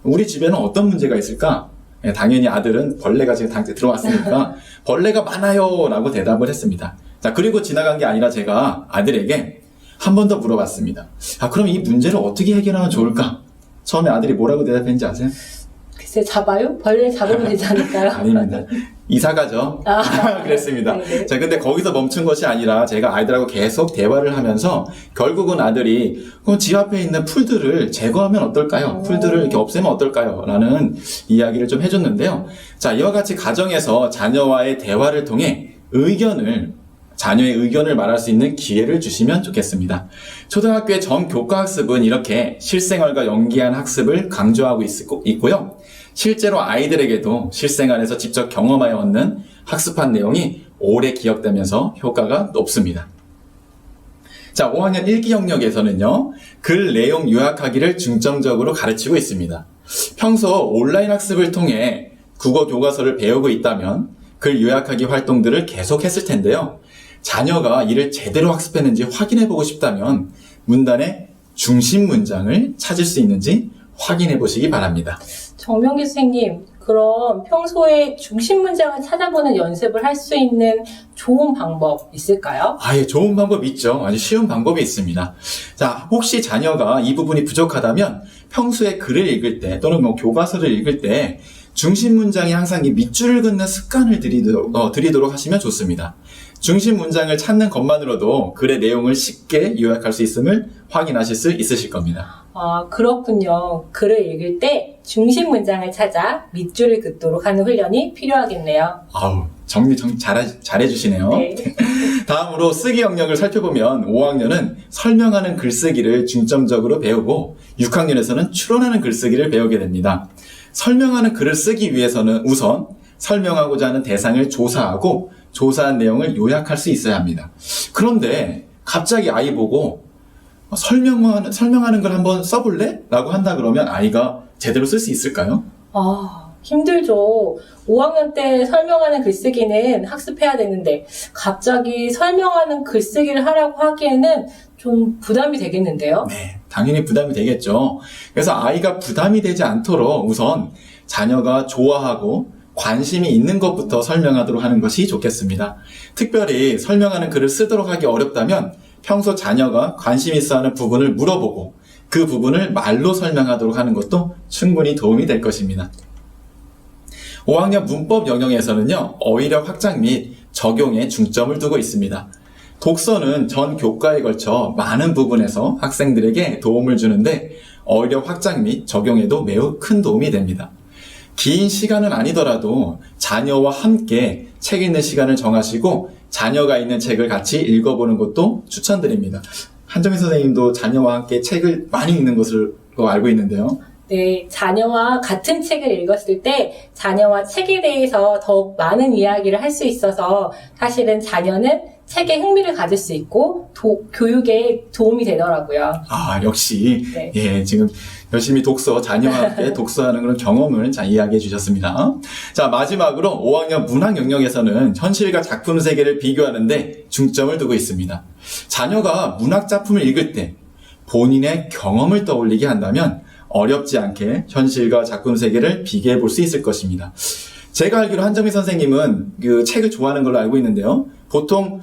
Speaker 2: 우리 집에는 어떤 문제가 있을까? 네, 당연히 아들은 벌레가 지금 당장 들어왔으니까 벌레가 많아요 라고 대답을 했습니다. 자, 그리고 지나간 게 아니라 제가 아들에게 한 번 더 물어봤습니다. 아, 그럼 이 문제를 어떻게 해결하면 좋을까? 처음에 아들이 뭐라고 대답했는지 아세요?
Speaker 1: 글쎄, 잡아요? 벌레 잡으면 되지 않을까요?
Speaker 2: 아닙니다. 이사 가죠. 그랬습니다.
Speaker 1: 네네.
Speaker 2: 자, 근데 거기서 멈춘 것이 아니라 제가 아이들하고 계속 대화를 하면서 결국은 아들이 그럼 집 앞에 있는 풀들을 제거하면 어떨까요? 풀들을 이렇게 없애면 어떨까요? 라는 이야기를 좀 해줬는데요. 자, 이와 같이 가정에서 자녀와의 대화를 통해 자녀의 의견을 말할 수 있는 기회를 주시면 좋겠습니다. 초등학교의 전교과학습은 이렇게 실생활과 연계한 학습을 강조하고 있고요. 실제로 아이들에게도 실생활에서 직접 경험하여 얻는 학습한 내용이 오래 기억되면서 효과가 높습니다. 자, 5학년 1기 영역에서는요, 글 내용 요약하기를 중점적으로 가르치고 있습니다. 평소 온라인 학습을 통해 국어 교과서를 배우고 있다면 글 요약하기 활동들을 계속했을 텐데요. 자녀가 이를 제대로 학습했는지 확인해보고 싶다면 문단의 중심 문장을 찾을 수 있는지 확인해보시기 바랍니다.
Speaker 1: 정명기 선생님, 그럼 평소에 중심 문장을 찾아보는 연습을 할 수 있는 좋은 방법 있을까요?
Speaker 2: 예, 좋은 방법 있죠. 아주 쉬운 방법이 있습니다. 자, 혹시 자녀가 이 부분이 부족하다면 평소에 글을 읽을 때 또는 교과서를 읽을 때 중심 문장에 항상 이 밑줄을 긋는 습관을 들이도록 하시면 좋습니다. 중심 문장을 찾는 것만으로도 글의 내용을 쉽게 요약할 수 있음을 확인하실 수 있으실 겁니다.
Speaker 1: 그렇군요. 글을 읽을 때 중심 문장을 찾아 밑줄을 긋도록 하는 훈련이 필요하겠네요.
Speaker 2: 정리 잘해주시네요.
Speaker 1: 네.
Speaker 2: 다음으로 쓰기 영역을 살펴보면 5학년은 설명하는 글쓰기를 중점적으로 배우고 6학년에서는 추론하는 글쓰기를 배우게 됩니다. 설명하는 글을 쓰기 위해서는 우선 설명하고자 하는 대상을 조사하고 조사한 내용을 요약할 수 있어야 합니다. 그런데 갑자기 아이 보고 설명하는 걸 한번 써볼래? 라고 한다 그러면 아이가 제대로 쓸 수 있을까요?
Speaker 1: 힘들죠. 5학년 때 설명하는 글쓰기는 학습해야 되는데 갑자기 설명하는 글쓰기를 하라고 하기에는 좀 부담이 되겠는데요?
Speaker 2: 네, 당연히 부담이 되겠죠. 그래서 아이가 부담이 되지 않도록 우선 자녀가 좋아하고 관심이 있는 것부터 설명하도록 하는 것이 좋겠습니다. 특별히 설명하는 글을 쓰도록 하기 어렵다면 평소 자녀가 관심 있어 하는 부분을 물어보고 그 부분을 말로 설명하도록 하는 것도 충분히 도움이 될 것입니다. 5학년 문법 영역에서는요, 어휘력 확장 및 적용에 중점을 두고 있습니다. 독서는 전 교과에 걸쳐 많은 부분에서 학생들에게 도움을 주는데 어휘력 확장 및 적용에도 매우 큰 도움이 됩니다. 긴 시간은 아니더라도 자녀와 함께 책 읽는 시간을 정하시고 자녀가 있는 책을 같이 읽어보는 것도 추천드립니다. 한정희 선생님도 자녀와 함께 책을 많이 읽는 것으로 알고 있는데요.
Speaker 1: 네, 자녀와 같은 책을 읽었을 때 자녀와 책에 대해서 더욱 많은 이야기를 할 수 있어서 사실은 자녀는 책에 흥미를 가질 수 있고 교육에 도움이 되더라고요.
Speaker 2: 역시
Speaker 1: 네.
Speaker 2: 예, 지금 열심히 자녀와 함께 독서하는 그런 경험을 잘 이야기해 주셨습니다. 자, 마지막으로 5학년 문학 영역에서는 현실과 작품 세계를 비교하는데 중점을 두고 있습니다. 자녀가 문학 작품을 읽을 때 본인의 경험을 떠올리게 한다면 어렵지 않게 현실과 작품 세계를 비교해 볼 수 있을 것입니다. 제가 알기로 한정희 선생님은 그 책을 좋아하는 걸로 알고 있는데요. 보통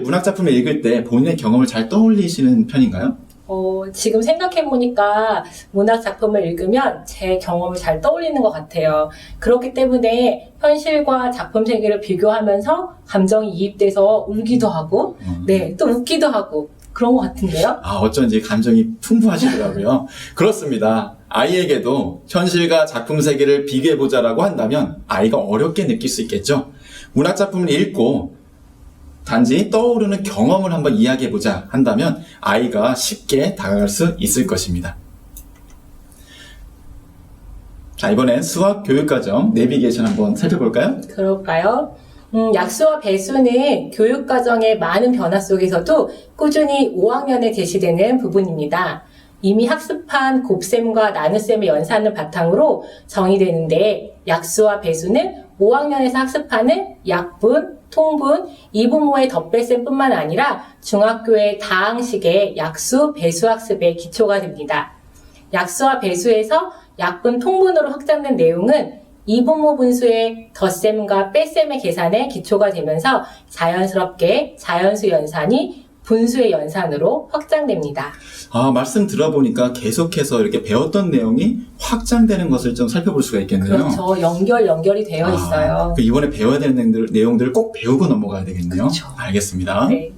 Speaker 2: 문학 작품을 읽을 때 본인의 경험을 잘 떠올리시는 편인가요?
Speaker 1: 지금 생각해보니까 문학 작품을 읽으면 제 경험을 잘 떠올리는 것 같아요. 그렇기 때문에 현실과 작품 세계를 비교하면서 감정이 이입돼서 울기도 하고, 네, 또 웃기도 하고, 그런 것 같은데요?
Speaker 2: 어쩐지 감정이 풍부하시더라고요. 그렇습니다. 아이에게도 현실과 작품 세계를 비교해보자라고 한다면 아이가 어렵게 느낄 수 있겠죠. 문학 작품을 읽고 단지 떠오르는 경험을 한번 이야기해보자 한다면 아이가 쉽게 다가갈 수 있을 것입니다. 자, 이번엔 수학 교육과정 내비게이션 한번 살펴볼까요?
Speaker 1: 그럴까요? 약수와 배수는 교육과정의 많은 변화 속에서도 꾸준히 5학년에 제시되는 부분입니다. 이미 학습한 곱셈과 나눗셈의 연산을 바탕으로 정의되는데 약수와 배수는 5학년에서 학습하는 약분, 통분, 이분모의 덧뺄셈뿐만 아니라 중학교의 다항식의 약수, 배수 학습의 기초가 됩니다. 약수와 배수에서 약분, 통분으로 확장된 내용은 이분모 분수의 덧셈과 뺄셈의 계산에 기초가 되면서 자연스럽게 자연수 연산이 분수의 연산으로 확장됩니다.
Speaker 2: 말씀 들어보니까 계속해서 이렇게 배웠던 내용이 확장되는 것을 좀 살펴볼 수가 있겠네요.
Speaker 1: 그렇죠. 연결이 되어 있어요.
Speaker 2: 이번에 배워야 되는 내용들을 꼭 배우고 넘어가야 되겠네요.
Speaker 1: 그렇죠.
Speaker 2: 알겠습니다.
Speaker 1: 네.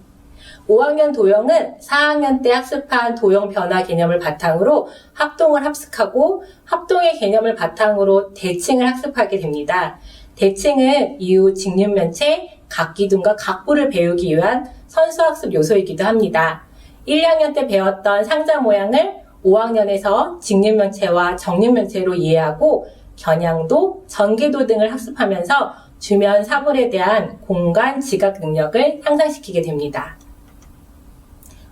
Speaker 1: 5학년 도형은 4학년 때 학습한 도형 변화 개념을 바탕으로 합동을 합숙하고 합동의 개념을 바탕으로 대칭을 학습하게 됩니다. 대칭은 이후 직립면체, 각기둥과 각부를 배우기 위한 선수학습 요소이기도 합니다. 1, 2학년 때 배웠던 상자 모양을 5학년에서 직립면체와 정립면체로 이해하고 겨냥도, 전개도 등을 학습하면서 주변 사물에 대한 공간 지각 능력을 향상시키게 됩니다.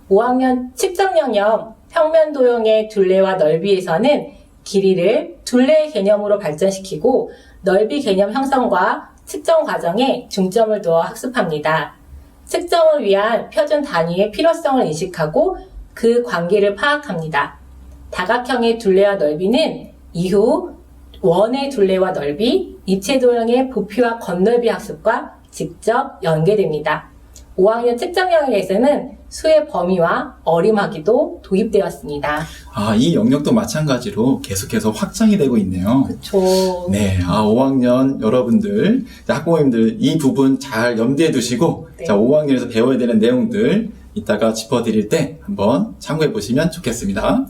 Speaker 1: 5학년 측정 영역 평면 도형의 둘레와 넓이에서는 길이를 둘레의 개념으로 발전시키고 넓이 개념 형성과 측정 과정에 중점을 두어 학습합니다. 측정을 위한 표준 단위의 필요성을 인식하고 그 관계를 파악합니다. 다각형의 둘레와 넓이는 이후 원의 둘레와 넓이, 입체 도형의 부피와 겉넓이 학습과 직접 연계됩니다. 5학년 측정 영역에서는 수의 범위와 어림하기도 도입되었습니다.
Speaker 2: 이 영역도 마찬가지로 계속해서 확장이 되고 있네요.
Speaker 1: 그렇죠.
Speaker 2: 네, 5학년 여러분들, 학부모님들 이 부분 잘 염두에 두시고
Speaker 1: 네.
Speaker 2: 자, 5학년에서 배워야 되는 내용들 이따가 짚어드릴 때 한번 참고해 보시면 좋겠습니다.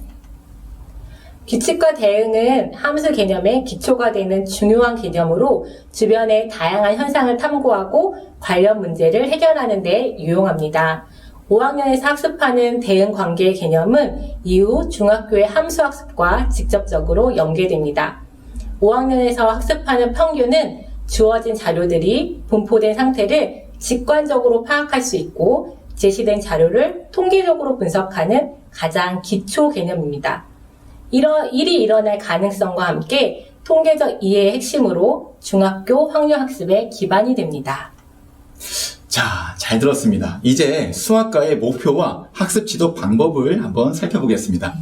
Speaker 1: 규칙과 대응은 함수 개념의 기초가 되는 중요한 개념으로 주변의 다양한 현상을 탐구하고 관련 문제를 해결하는 데 유용합니다. 5학년에서 학습하는 대응 관계의 개념은 이후 중학교의 함수 학습과 직접적으로 연계됩니다. 5학년에서 학습하는 평균은 주어진 자료들이 분포된 상태를 직관적으로 파악할 수 있고 제시된 자료를 통계적으로 분석하는 가장 기초 개념입니다. 일이 일어날 가능성과 함께 통계적 이해의 핵심으로 중학교 확률학습의 기반이 됩니다.
Speaker 2: 자, 잘 들었습니다. 이제 수학과의 목표와 학습 지도 방법을 한번 살펴보겠습니다.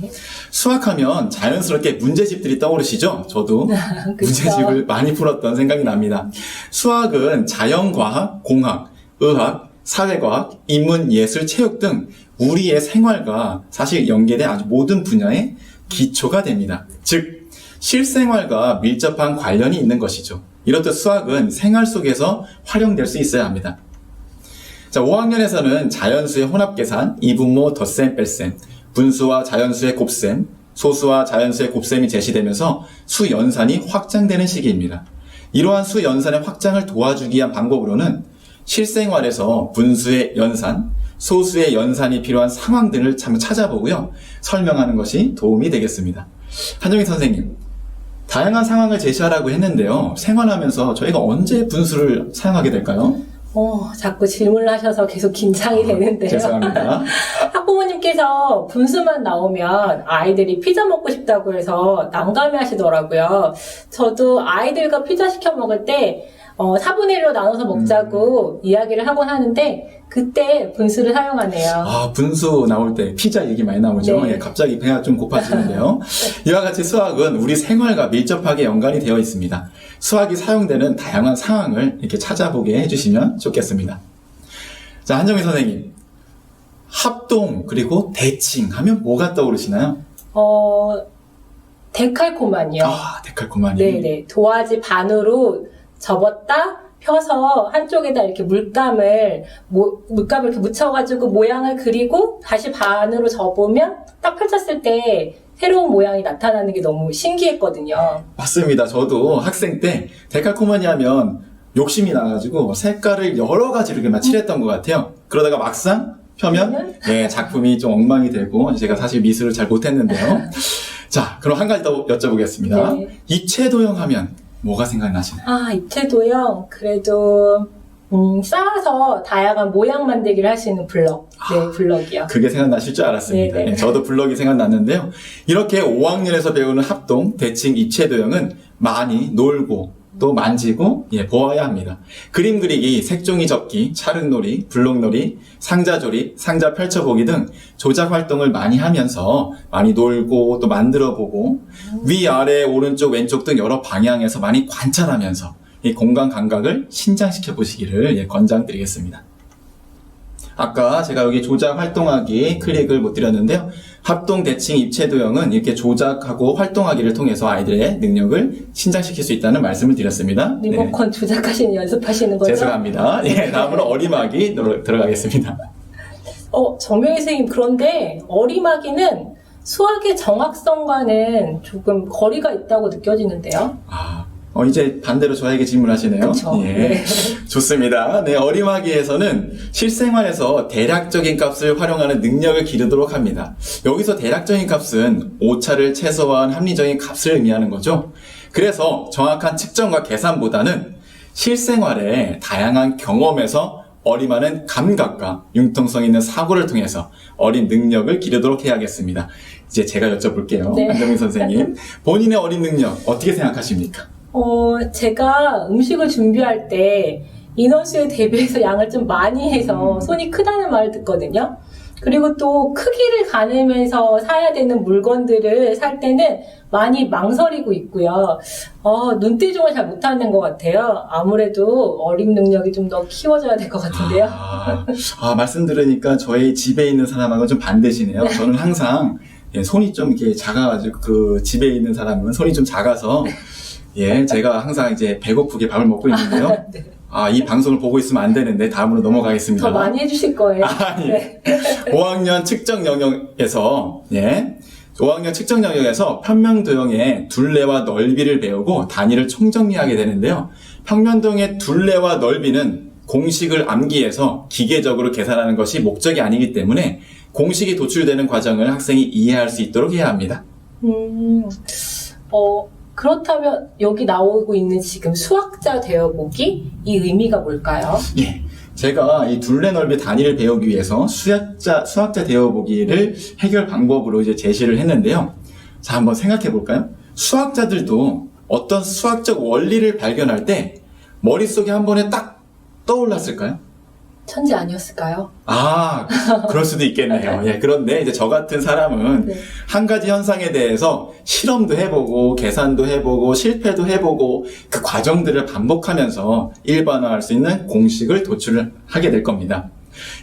Speaker 2: 수학하면 자연스럽게 문제집들이 떠오르시죠? 저도 문제집을 많이 풀었던 생각이 납니다. 수학은 자연과학, 공학, 의학, 사회과학, 인문, 예술, 체육 등 우리의 생활과 사실 연계된 아주 모든 분야의 기초가 됩니다. 즉, 실생활과 밀접한 관련이 있는 것이죠. 이렇듯 수학은 생활 속에서 활용될 수 있어야 합니다. 자, 5학년에서는 자연수의 혼합계산, 이분모, 덧셈, 뺄셈, 분수와 자연수의 곱셈, 소수와 자연수의 곱셈이 제시되면서 수연산이 확장되는 시기입니다. 이러한 수연산의 확장을 도와주기 위한 방법으로는 실생활에서 분수의 연산, 소수의 연산이 필요한 상황 등을 찾아보고요. 설명하는 것이 도움이 되겠습니다. 한정희 선생님, 다양한 상황을 제시하라고 했는데요. 생활하면서 저희가 언제 분수를 사용하게 될까요?
Speaker 1: 자꾸 질문을 하셔서 계속 긴장이 되는데요.
Speaker 2: 죄송합니다.
Speaker 1: 학부모님께서 분수만 나오면 아이들이 피자 먹고 싶다고 해서 난감해 하시더라고요. 저도 아이들과 피자 시켜 먹을 때 4분의 1로 나눠서 먹자고 이야기를 하곤 하는데 그때 분수를 사용하네요.
Speaker 2: 분수 나올 때 피자 얘기 많이 나오죠.
Speaker 1: 네.
Speaker 2: 예, 갑자기 배가 좀 고파지는데요. 이와 같이 수학은 우리 생활과 밀접하게 연관이 되어 있습니다. 수학이 사용되는 다양한 상황을 이렇게 찾아보게 해주시면 좋겠습니다. 자, 한정희 선생님. 합동 그리고 대칭 하면 뭐가 떠오르시나요?
Speaker 1: 데칼코마니요.
Speaker 2: 데칼코마니.
Speaker 1: 네네. 도화지 반으로 접었다 펴서 한쪽에다 이렇게 물감을 이렇게 묻혀가지고 모양을 그리고 다시 반으로 접으면 딱 펼쳤을 때 새로운 모양이 나타나는 게 너무 신기했거든요.
Speaker 2: 맞습니다. 저도 학생 때 데칼코마니 하면 욕심이 나가지고 색깔을 여러 가지로 이렇게 막 칠했던 것 같아요. 그러다가 막상 펴면 작품이 좀 엉망이 되고 제가 사실 미술을 잘 못했는데요. 자, 그럼 한 가지 더 여쭤보겠습니다.
Speaker 1: 네.
Speaker 2: 입체도형 하면 뭐가 생각나시나요?
Speaker 1: 아, 입체도형. 그래도 쌓아서 다양한 모양 만들기를 할 수 있는 블럭. 네, 블럭이요.
Speaker 2: 그게 생각나실 줄 알았습니다.
Speaker 1: 네네.
Speaker 2: 네, 저도 블럭이 생각났는데요. 이렇게 5학년에서 배우는 합동, 대칭, 입체도형은 많이 놀고 또 만지고 보아야 합니다. 그림 그리기, 색종이 접기, 찰흙놀이, 블록놀이, 상자조립, 상자 펼쳐보기 등 조작 활동을 많이 하면서 많이 놀고 또 만들어보고 위아래 오른쪽 왼쪽 등 여러 방향에서 많이 관찰하면서 이 공간 감각을 신장시켜 보시기를 권장드리겠습니다. 아까 제가 여기 조작 활동하기 클릭을 못 드렸는데요. 합동 대칭 입체도형은 이렇게 조작하고 활동하기를 통해서 아이들의 능력을 신장시킬 수 있다는 말씀을 드렸습니다.
Speaker 1: 리모컨 조작하시는 연습하시는 거죠?
Speaker 2: 죄송합니다. 다음으로 어리막이 들어가겠습니다.
Speaker 1: 정명희 선생님, 그런데 어리막이는 수학의 정확성과는 조금 거리가 있다고 느껴지는데요.
Speaker 2: 이제 반대로 저에게 질문하시네요.
Speaker 1: 그쵸.
Speaker 2: 예.
Speaker 1: 네.
Speaker 2: 좋습니다. 네, 어리막이에서는 실생활에서 대략적인 값을 활용하는 능력을 기르도록 합니다. 여기서 대략적인 값은 오차를 최소화한 합리적인 값을 의미하는 거죠. 그래서 정확한 측정과 계산보다는 실생활의 다양한 경험에서 어림하는 감각과 융통성 있는 사고를 통해서 어린 능력을 기르도록 해야겠습니다. 이제 제가 여쭤볼게요.
Speaker 1: 네.
Speaker 2: 한정민 선생님, 본인의 어린 능력 어떻게 생각하십니까?
Speaker 1: 제가 음식을 준비할 때 인원수에 대비해서 양을 좀 많이 해서 손이 크다는 말을 듣거든요. 그리고 또 크기를 가늠해서 사야 되는 물건들을 살 때는 많이 망설이고 있고요. 눈대중을 잘 못하는 것 같아요. 아무래도 어린 능력이 좀 더 키워져야 될 것 같은데요.
Speaker 2: 말씀 들으니까 저희 집에 있는 사람하고 좀 반대시네요. 저는 항상 손이 좀 이렇게 작아가지고 그 집에 있는 사람은 손이 좀 작아서 제가 항상 이제 배고프게 밥을 먹고 있는데요.
Speaker 1: 네.
Speaker 2: 이 방송을 보고 있으면 안 되는데 다음으로 넘어가겠습니다.
Speaker 1: 더 많이 해주실 거예요. 네.
Speaker 2: 5학년 측정 영역에서 5학년 측정 영역에서 평면도형의 둘레와 넓이를 배우고 단위를 총정리하게 되는데요. 평면도형의 둘레와 넓이는 공식을 암기해서 기계적으로 계산하는 것이 목적이 아니기 때문에 공식이 도출되는 과정을 학생이 이해할 수 있도록 해야 합니다.
Speaker 1: 그렇다면 여기 나오고 있는 지금 수학자 되어보기, 이 의미가 뭘까요?
Speaker 2: 제가 이 둘레 넓이 단위를 배우기 위해서 수학자 되어보기를 해결 방법으로 이제 제시를 했는데요. 자, 한번 생각해 볼까요? 수학자들도 어떤 수학적 원리를 발견할 때 머릿속에 한 번에 딱 떠올랐을까요?
Speaker 1: 천재 아니었을까요?
Speaker 2: 그럴 수도 있겠네요. 그런데 이제 저 같은 사람은 한 가지 현상에 대해서 실험도 해보고, 계산도 해보고, 실패도 해보고, 그 과정들을 반복하면서 일반화할 수 있는 공식을 도출을 하게 될 겁니다.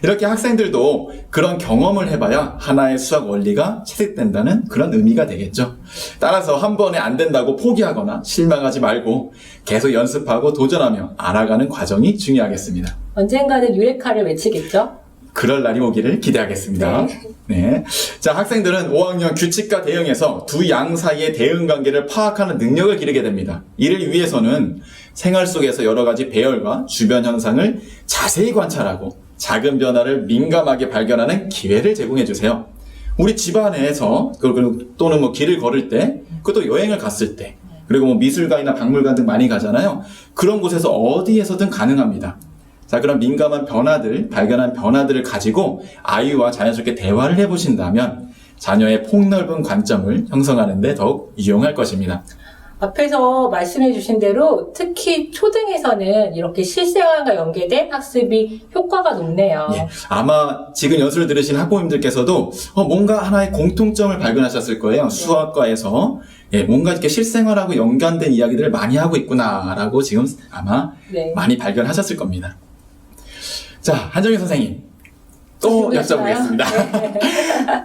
Speaker 2: 이렇게 학생들도 그런 경험을 해봐야 하나의 수학 원리가 체득된다는 그런 의미가 되겠죠. 따라서 한 번에 안 된다고 포기하거나 실망하지 말고 계속 연습하고 도전하며 알아가는 과정이 중요하겠습니다.
Speaker 1: 언젠가는 유레카를 외치겠죠?
Speaker 2: 그럴 날이 오기를 기대하겠습니다. 자, 학생들은 5학년 규칙과 대응에서 두 양 사이의 대응 관계를 파악하는 능력을 기르게 됩니다. 이를 위해서는 생활 속에서 여러 가지 배열과 주변 현상을 자세히 관찰하고 작은 변화를 민감하게 발견하는 기회를 제공해 주세요. 우리 집안에서 또는 길을 걸을 때, 그것도 여행을 갔을 때, 그리고 미술관이나 박물관 등 많이 가잖아요. 그런 곳에서 어디에서든 가능합니다. 자, 그런 민감한 발견한 변화들을 가지고 아이와 자연스럽게 대화를 해보신다면 자녀의 폭넓은 관점을 형성하는 데 더욱 유용할 것입니다.
Speaker 1: 앞에서 말씀해 주신 대로 특히 초등에서는 이렇게 실생활과 연계된 학습이 효과가 높네요.
Speaker 2: 아마 지금 연수를 들으신 학부모님들께서도 뭔가 하나의 공통점을 발견하셨을 거예요. 수학과에서 뭔가 이렇게 실생활하고 연관된 이야기들을 많이 하고 있구나라고 지금 아마 많이 발견하셨을 겁니다. 자, 한정희 선생님, 또 여쭤보겠습니다.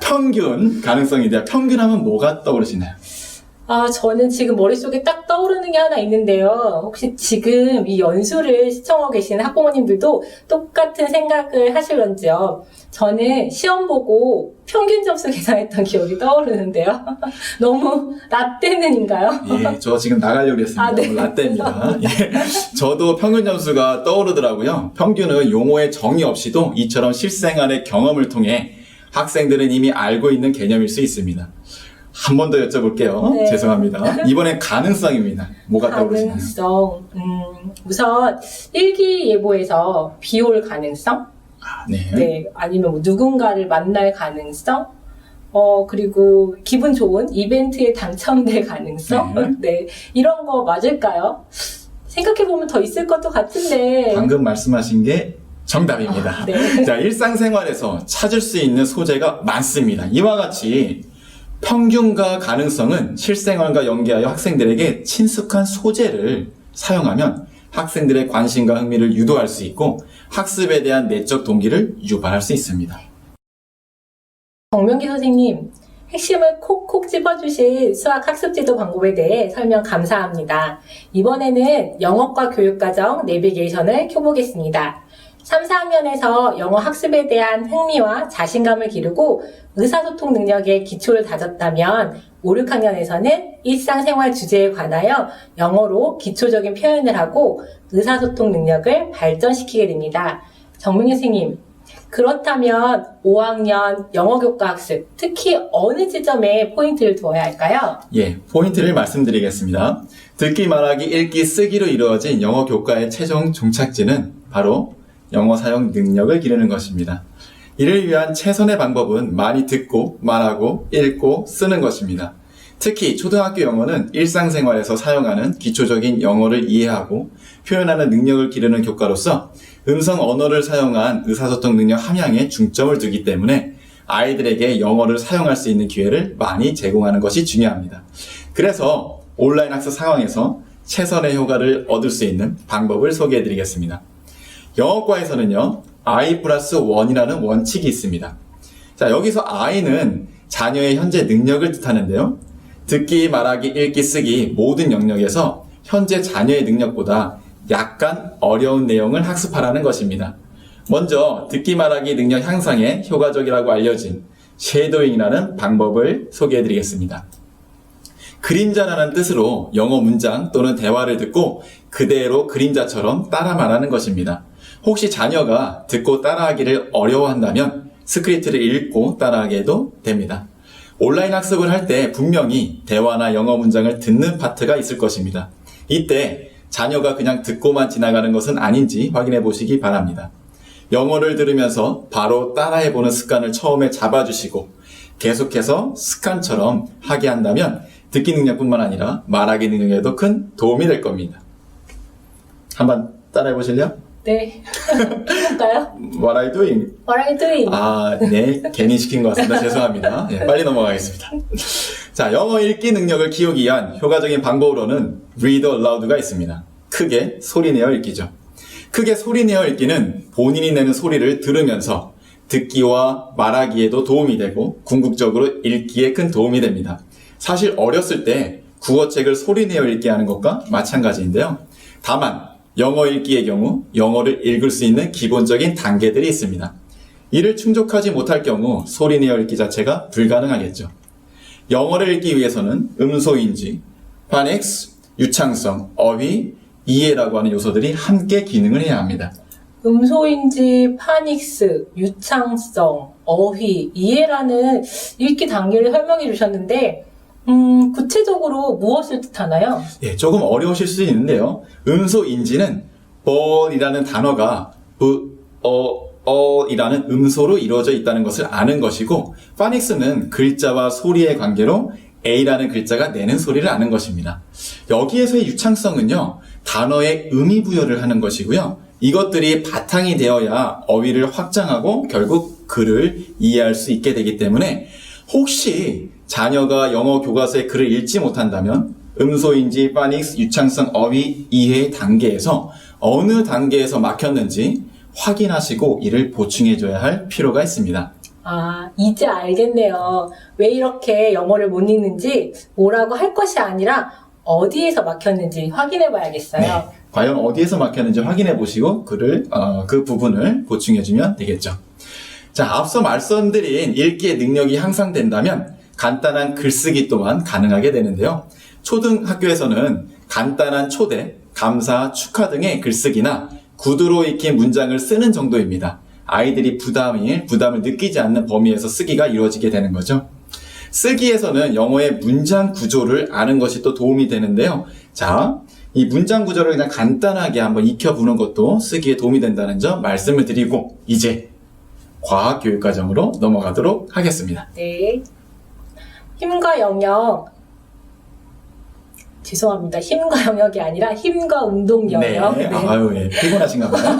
Speaker 2: 평균 가능성에 대한 평균하면 뭐가 떠오르시나요?
Speaker 1: 저는 지금 머릿속에 딱 떠오르는 게 하나 있는데요. 혹시 지금 이 연수를 시청하고 계시는 학부모님들도 똑같은 생각을 하실런지요? 저는 시험 보고 평균 점수 계산했던 기억이 떠오르는데요. 너무 라떼는인가요?
Speaker 2: 예, 저 지금 나가려고 했습니다.
Speaker 1: 네.
Speaker 2: 라떼입니다. 예, 저도 평균 점수가 떠오르더라고요. 평균은 용어의 정의 없이도 이처럼 실생활의 경험을 통해 학생들은 이미 알고 있는 개념일 수 있습니다. 한 번 더 여쭤볼게요.
Speaker 1: 네.
Speaker 2: 죄송합니다. 이번엔 가능성입니다. 뭐가 떠오르시나요?
Speaker 1: 가능성. 우선 일기예보에서 비 올 가능성?
Speaker 2: 네.
Speaker 1: 네. 아니면 뭐 누군가를 만날 가능성? 그리고 기분 좋은 이벤트에 당첨될 가능성? 네. 이런 거 맞을까요? 생각해보면 더 있을 것도 같은데.
Speaker 2: 방금 말씀하신 게 정답입니다.
Speaker 1: 네.
Speaker 2: 자, 일상생활에서 찾을 수 있는 소재가 많습니다. 이와 같이 평균과 가능성은 실생활과 연계하여 학생들에게 친숙한 소재를 사용하면 학생들의 관심과 흥미를 유도할 수 있고 학습에 대한 내적 동기를 유발할 수 있습니다.
Speaker 1: 정명기 선생님, 핵심을 콕콕 집어주신 수학 학습 지도 방법에 대해 설명 감사합니다. 이번에는 영어과 교육과정 내비게이션을 켜보겠습니다. 3, 4학년에서 영어 학습에 대한 흥미와 자신감을 기르고 의사소통 능력의 기초를 다졌다면 5, 6학년에서는 일상생활 주제에 관하여 영어로 기초적인 표현을 하고 의사소통 능력을 발전시키게 됩니다. 정민희 선생님, 그렇다면 5학년 영어교과 학습, 특히 어느 지점에 포인트를 두어야 할까요?
Speaker 2: 예, 포인트를 말씀드리겠습니다. 듣기, 말하기, 읽기, 쓰기로 이루어진 영어 교과의 최종 종착지는 바로 영어 사용 능력을 기르는 것입니다. 이를 위한 최선의 방법은 많이 듣고, 말하고, 읽고, 쓰는 것입니다. 특히 초등학교 영어는 일상생활에서 사용하는 기초적인 영어를 이해하고 표현하는 능력을 기르는 교과로서 음성 언어를 사용한 의사소통 능력 함양에 중점을 두기 때문에 아이들에게 영어를 사용할 수 있는 기회를 많이 제공하는 것이 중요합니다. 그래서 온라인 학습 상황에서 최선의 효과를 얻을 수 있는 방법을 소개해드리겠습니다. 영어과에서는요, I+1이라는 원칙이 있습니다. 자, 여기서 I는 자녀의 현재 능력을 뜻하는데요. 듣기, 말하기, 읽기, 쓰기 모든 영역에서 현재 자녀의 능력보다 약간 어려운 내용을 학습하라는 것입니다. 먼저 듣기, 말하기 능력 향상에 효과적이라고 알려진 쉐도잉이라는 방법을 소개해드리겠습니다. 그림자라는 뜻으로 영어 문장 또는 대화를 듣고 그대로 그림자처럼 따라 말하는 것입니다. 혹시 자녀가 듣고 따라하기를 어려워한다면 스크립트를 읽고 따라하게 해도 됩니다. 온라인 학습을 할 때 분명히 대화나 영어 문장을 듣는 파트가 있을 것입니다. 이때 자녀가 그냥 듣고만 지나가는 것은 아닌지 확인해 보시기 바랍니다. 영어를 들으면서 바로 따라해보는 습관을 처음에 잡아주시고 계속해서 습관처럼 하게 한다면 듣기 능력뿐만 아니라 말하기 능력에도 큰 도움이 될 겁니다. 한번 따라해 보실래요?
Speaker 1: 네. 해볼까요?
Speaker 2: What are you doing?
Speaker 1: What are you doing?
Speaker 2: 네. 괜히 시킨 것 같습니다. 죄송합니다. 예, 빨리 넘어가겠습니다. 자, 영어 읽기 능력을 키우기 위한 효과적인 방법으로는 read aloud가 있습니다. 크게 소리내어 읽기죠. 크게 소리내어 읽기는 본인이 내는 소리를 들으면서 듣기와 말하기에도 도움이 되고 궁극적으로 읽기에 큰 도움이 됩니다. 사실 어렸을 때 국어책을 소리내어 읽게 하는 것과 마찬가지인데요. 다만 영어 읽기의 경우 영어를 읽을 수 있는 기본적인 단계들이 있습니다. 이를 충족하지 못할 경우 소리내어 읽기 자체가 불가능하겠죠. 영어를 읽기 위해서는 음소인지, 파닉스, 유창성, 어휘, 이해라고 하는 요소들이 함께 기능을 해야 합니다.
Speaker 1: 음소인지, 파닉스, 유창성, 어휘, 이해라는 읽기 단계를 설명해 주셨는데 구체적으로 무엇을 뜻하나요?
Speaker 2: 예, 조금 어려우실 수 있는데요. 음소인지는 버이라는 단어가 이라는 음소로 이루어져 있다는 것을 아는 것이고 파닉스는 글자와 소리의 관계로 A라는 글자가 내는 소리를 아는 것입니다. 여기에서의 유창성은요, 단어의 의미 부여를 하는 것이고요. 이것들이 바탕이 되어야 어휘를 확장하고 결국 글을 이해할 수 있게 되기 때문에 혹시 자녀가 영어 교과서의 글을 읽지 못한다면 음소인지, 파닉스, 유창성, 어휘, 이해 단계에서 어느 단계에서 막혔는지 확인하시고 이를 보충해줘야 할 필요가 있습니다.
Speaker 1: 아, 이제 알겠네요. 왜 이렇게 영어를 못 읽는지 뭐라고 할 것이 아니라 어디에서 막혔는지 확인해 봐야겠어요.
Speaker 2: 네. 과연 어디에서 막혔는지 확인해 보시고 그 부분을 보충해 주면 되겠죠. 자, 앞서 말씀드린 읽기의 능력이 향상된다면 간단한 글쓰기 또한 가능하게 되는데요. 초등학교에서는 간단한 초대, 감사, 축하 등의 글쓰기나 구두로 익힌 문장을 쓰는 정도입니다. 아이들이 부담을 느끼지 않는 범위에서 쓰기가 이루어지게 되는 거죠. 쓰기에서는 영어의 문장 구조를 아는 것이 또 도움이 되는데요. 자, 이 문장 구조를 그냥 간단하게 한번 익혀보는 것도 쓰기에 도움이 된다는 점 말씀을 드리고 이제 과학교육과정으로 넘어가도록 하겠습니다.
Speaker 1: 네. 힘과 영역. 죄송합니다. 힘과 영역이 아니라 힘과 운동 영역.
Speaker 2: 네. 아유, 예. 피곤하신가 봐요.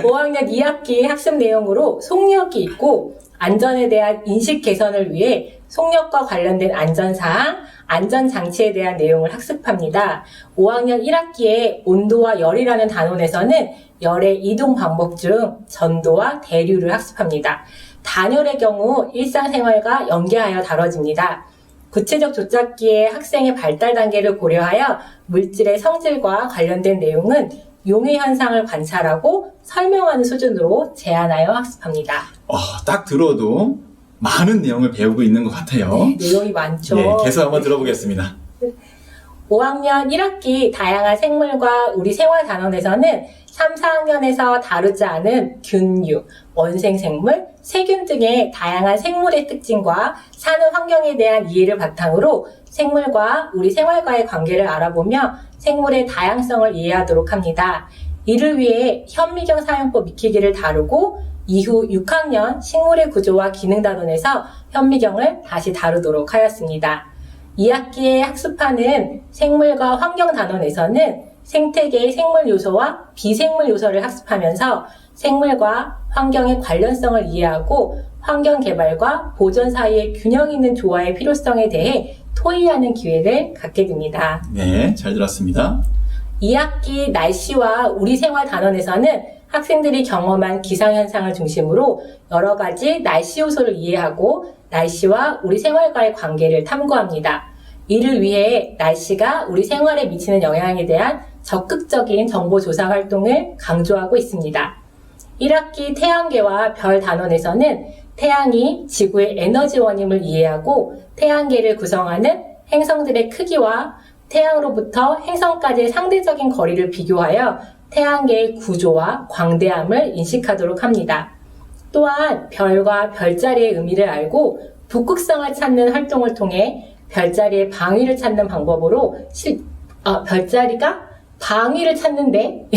Speaker 1: 5학년 2학기 학습 내용으로 속력이 있고 안전에 대한 인식 개선을 위해 속력과 관련된 안전사항, 안전장치에 대한 내용을 학습합니다. 5학년 1학기에 온도와 열이라는 단원에서는 열의 이동 방법 중 전도와 대류를 학습합니다. 단열의 경우 일상생활과 연계하여 다뤄집니다. 구체적 조작기의 학생의 발달 단계를 고려하여 물질의 성질과 관련된 내용은 용해 현상을 관찰하고 설명하는 수준으로 제한하여 학습합니다.
Speaker 2: 딱 들어도 많은 내용을 배우고 있는 것 같아요.
Speaker 1: 네, 내용이 많죠.
Speaker 2: 네, 계속 한번 들어보겠습니다.
Speaker 1: 5학년 1학기 다양한 생물과 우리 생활 단원에서는 3, 4학년에서 다루지 않은 균류, 원생생물, 세균 등의 다양한 생물의 특징과 사는 환경에 대한 이해를 바탕으로 생물과 우리 생활과의 관계를 알아보며 생물의 다양성을 이해하도록 합니다. 이를 위해 현미경 사용법 익히기를 다루고 이후 6학년 식물의 구조와 기능 단원에서 현미경을 다시 다루도록 하였습니다. 2학기에 학습하는 생물과 환경 단원에서는 생태계의 생물 요소와 비생물 요소를 학습하면서 생물과 환경의 관련성을 이해하고 환경 개발과 보존 사이의 균형 있는 조화의 필요성에 대해 토의하는 기회를 갖게 됩니다.
Speaker 2: 네, 잘 들었습니다.
Speaker 1: 2학기 날씨와 우리 생활 단원에서는 학생들이 경험한 기상현상을 중심으로 여러 가지 날씨 요소를 이해하고 날씨와 우리 생활과의 관계를 탐구합니다. 이를 위해 날씨가 우리 생활에 미치는 영향에 대한 적극적인 정보 조사 활동을 강조하고 있습니다. 1학기 태양계와 별 단원에서는 태양이 지구의 에너지 원임을 이해하고 태양계를 구성하는 행성들의 크기와 태양으로부터 행성까지의 상대적인 거리를 비교하여 태양계의 구조와 광대함을 인식하도록 합니다. 또한 별과 별자리의 의미를 알고 북극성을 찾는 활동을 통해 별자리의 방위를 찾는 방법으로 별자리가 방위를 찾는데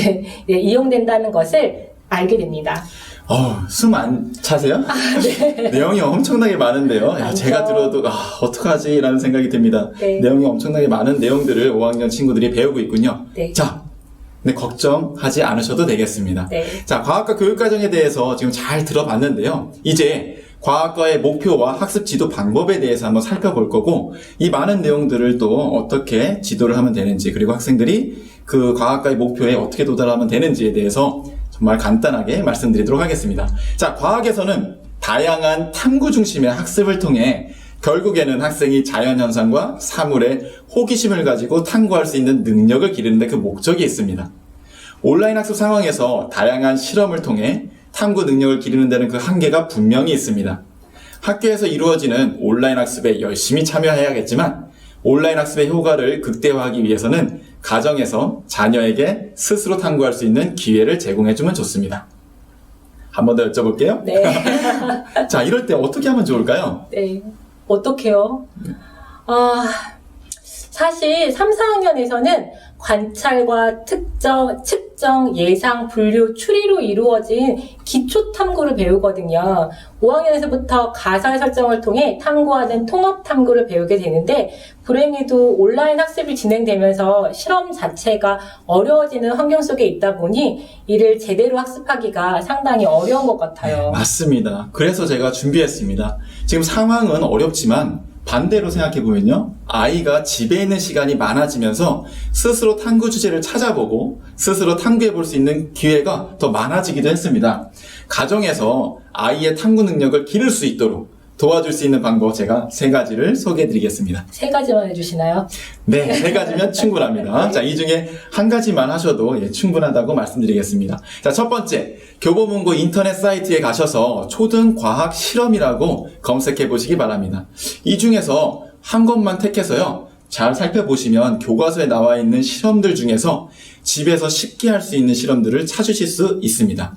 Speaker 1: 이용된다는 것을 알게 됩니다.
Speaker 2: 숨 안 차세요?
Speaker 1: 네.
Speaker 2: 내용이 엄청나게 많은데요. 야, 제가 들어도 어떡하지? 라는 생각이 듭니다.
Speaker 1: 네.
Speaker 2: 내용이 엄청나게 많은 내용들을 5학년 친구들이 배우고 있군요.
Speaker 1: 네.
Speaker 2: 자, 근데 걱정하지 않으셔도 되겠습니다.
Speaker 1: 네.
Speaker 2: 자, 과학과 교육과정에 대해서 지금 잘 들어봤는데요. 이제 과학과의 목표와 학습 지도 방법에 대해서 한번 살펴볼 거고, 이 많은 내용들을 또 어떻게 지도를 하면 되는지, 그리고 학생들이 그 과학과의 목표에 어떻게 도달하면 되는지에 대해서 정말 간단하게 말씀드리도록 하겠습니다. 자, 과학에서는 다양한 탐구 중심의 학습을 통해 결국에는 학생이 자연현상과 사물의 호기심을 가지고 탐구할 수 있는 능력을 기르는데 그 목적이 있습니다. 온라인 학습 상황에서 다양한 실험을 통해 탐구 능력을 기르는 데는 그 한계가 분명히 있습니다. 학교에서 이루어지는 온라인 학습에 열심히 참여해야겠지만 온라인 학습의 효과를 극대화하기 위해서는 가정에서 자녀에게 스스로 탐구할 수 있는 기회를 제공해주면 좋습니다. 한 번 더 여쭤볼게요.
Speaker 1: 네.
Speaker 2: 자, 이럴 때 어떻게 하면 좋을까요?
Speaker 1: 네. 어떡해요? 사실 3, 4학년에서는 관찰과 측정, 예상, 분류, 추리로 이루어진 기초 탐구를 배우거든요. 5학년에서부터 가설 설정을 통해 탐구하는 통합 탐구를 배우게 되는데 불행히도 온라인 학습이 진행되면서 실험 자체가 어려워지는 환경 속에 있다 보니 이를 제대로 학습하기가 상당히 어려운 것 같아요.
Speaker 2: 맞습니다. 그래서 제가 준비했습니다. 지금 상황은 어렵지만 반대로 생각해보면요. 아이가 집에 있는 시간이 많아지면서 스스로 탐구 주제를 찾아보고 스스로 탐구해볼 수 있는 기회가 더 많아지기도 했습니다. 가정에서 아이의 탐구 능력을 기를 수 있도록 도와줄 수 있는 방법 제가 3가지를 소개해드리겠습니다.
Speaker 1: 3가지만 해주시나요?
Speaker 2: 네, 3가지면 충분합니다. 자, 이 중에 1가지만 하셔도 충분하다고 말씀드리겠습니다. 자, 첫 번째, 교보문고 인터넷 사이트에 가셔서 초등과학 실험이라고 검색해 보시기 바랍니다. 이 중에서 한 것만 택해서요, 잘 살펴보시면 교과서에 나와 있는 실험들 중에서 집에서 쉽게 할 수 있는 실험들을 찾으실 수 있습니다.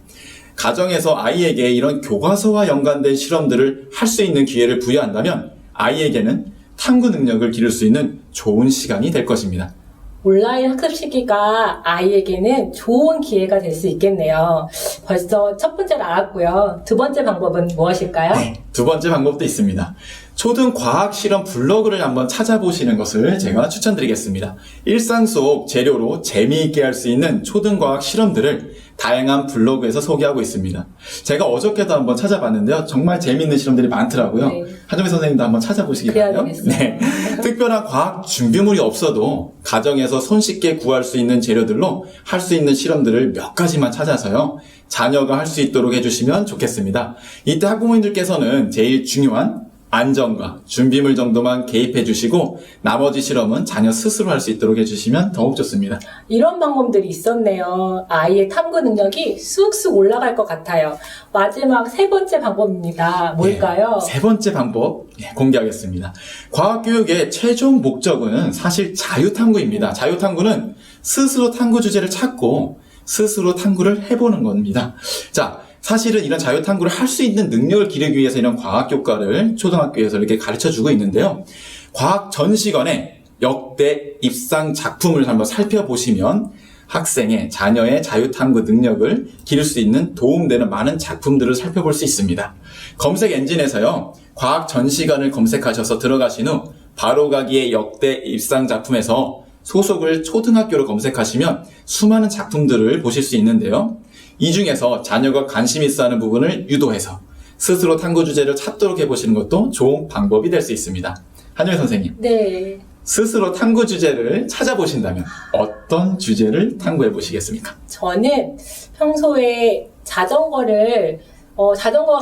Speaker 2: 가정에서 아이에게 이런 교과서와 연관된 실험들을 할 수 있는 기회를 부여한다면 아이에게는 탐구 능력을 기를 수 있는 좋은 시간이 될 것입니다.
Speaker 1: 온라인 학습 시기가 아이에게는 좋은 기회가 될 수 있겠네요. 벌써 첫 번째를 알았고요. 2번째 방법은 무엇일까요?
Speaker 2: 네, 2번째 방법도 있습니다. 초등 과학 실험 블로그를 한번 찾아보시는 것을 제가 추천드리겠습니다. 일상 속 재료로 재미있게 할 수 있는 초등 과학 실험들을 다양한 블로그에서 소개하고 있습니다. 제가 어저께도 한번 찾아봤는데요. 정말 재미있는 실험들이 많더라고요.
Speaker 1: 네.
Speaker 2: 한정희 선생님도 한번 찾아보시기 바라요. 네. 특별한 과학 준비물이 없어도 가정에서 손쉽게 구할 수 있는 재료들로 할 수 있는 실험들을 몇 가지만 찾아서요. 자녀가 할 수 있도록 해주시면 좋겠습니다. 이때 학부모님들께서는 제일 중요한 안전과 준비물 정도만 개입해 주시고 나머지 실험은 자녀 스스로 할 수 있도록 해주시면 더욱 좋습니다.
Speaker 1: 이런 방법들이 있었네요. 아이의 탐구 능력이 쑥쑥 올라갈 것 같아요. 마지막 3번째 방법입니다. 뭘까요?
Speaker 2: 네, 3번째 방법 공개하겠습니다. 과학교육의 최종 목적은 사실 자유탐구입니다. 자유탐구는 스스로 탐구 주제를 찾고 스스로 탐구를 해보는 겁니다. 자, 사실은 이런 자유탐구를 할 수 있는 능력을 기르기 위해서 이런 과학교과를 초등학교에서 이렇게 가르쳐주고 있는데요. 과학 전시관의 역대 입상 작품을 한번 살펴보시면 학생의 자녀의 자유탐구 능력을 기를 수 있는 도움되는 많은 작품들을 살펴볼 수 있습니다. 검색 엔진에서요. 과학 전시관을 검색하셔서 들어가신 후 바로가기의 역대 입상 작품에서 소속을 초등학교로 검색하시면 수많은 작품들을 보실 수 있는데요. 이 중에서 자녀가 관심 있어 하는 부분을 유도해서 스스로 탐구 주제를 찾도록 해보시는 것도 좋은 방법이 될 수 있습니다. 한정희 선생님.
Speaker 1: 네.
Speaker 2: 스스로 탐구 주제를 찾아보신다면 어떤 주제를 탐구해 보시겠습니까?
Speaker 1: 저는 평소에 자전거가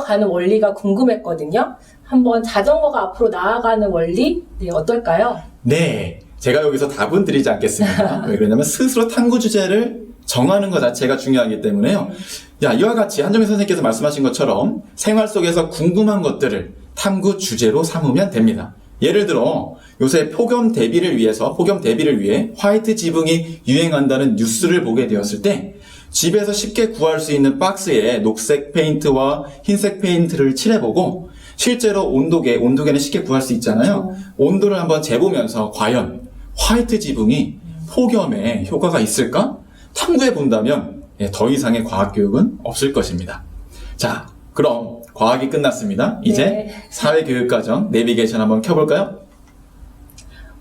Speaker 1: 가는 원리가 궁금했거든요. 한번 자전거가 앞으로 나아가는 원리? 네, 어떨까요?
Speaker 2: 네. 제가 여기서 답은 드리지 않겠습니다. 왜 그러냐면 스스로 탐구 주제를 정하는 것 자체가 중요하기 때문에요. 이와 같이 한정희 선생님께서 말씀하신 것처럼 생활 속에서 궁금한 것들을 탐구 주제로 삼으면 됩니다. 예를 들어 요새 폭염 대비를 위해 화이트 지붕이 유행한다는 뉴스를 보게 되었을 때 집에서 쉽게 구할 수 있는 박스에 녹색 페인트와 흰색 페인트를 칠해보고 실제로 온도계는 쉽게 구할 수 있잖아요. 온도를 한번 재보면서 과연 화이트 지붕이 폭염에 효과가 있을까? 탐구해 본다면 더 이상의 과학교육은 없을 것입니다. 자, 그럼 과학이 끝났습니다. 이제
Speaker 1: 네.
Speaker 2: 사회교육과정 내비게이션 한번 켜볼까요?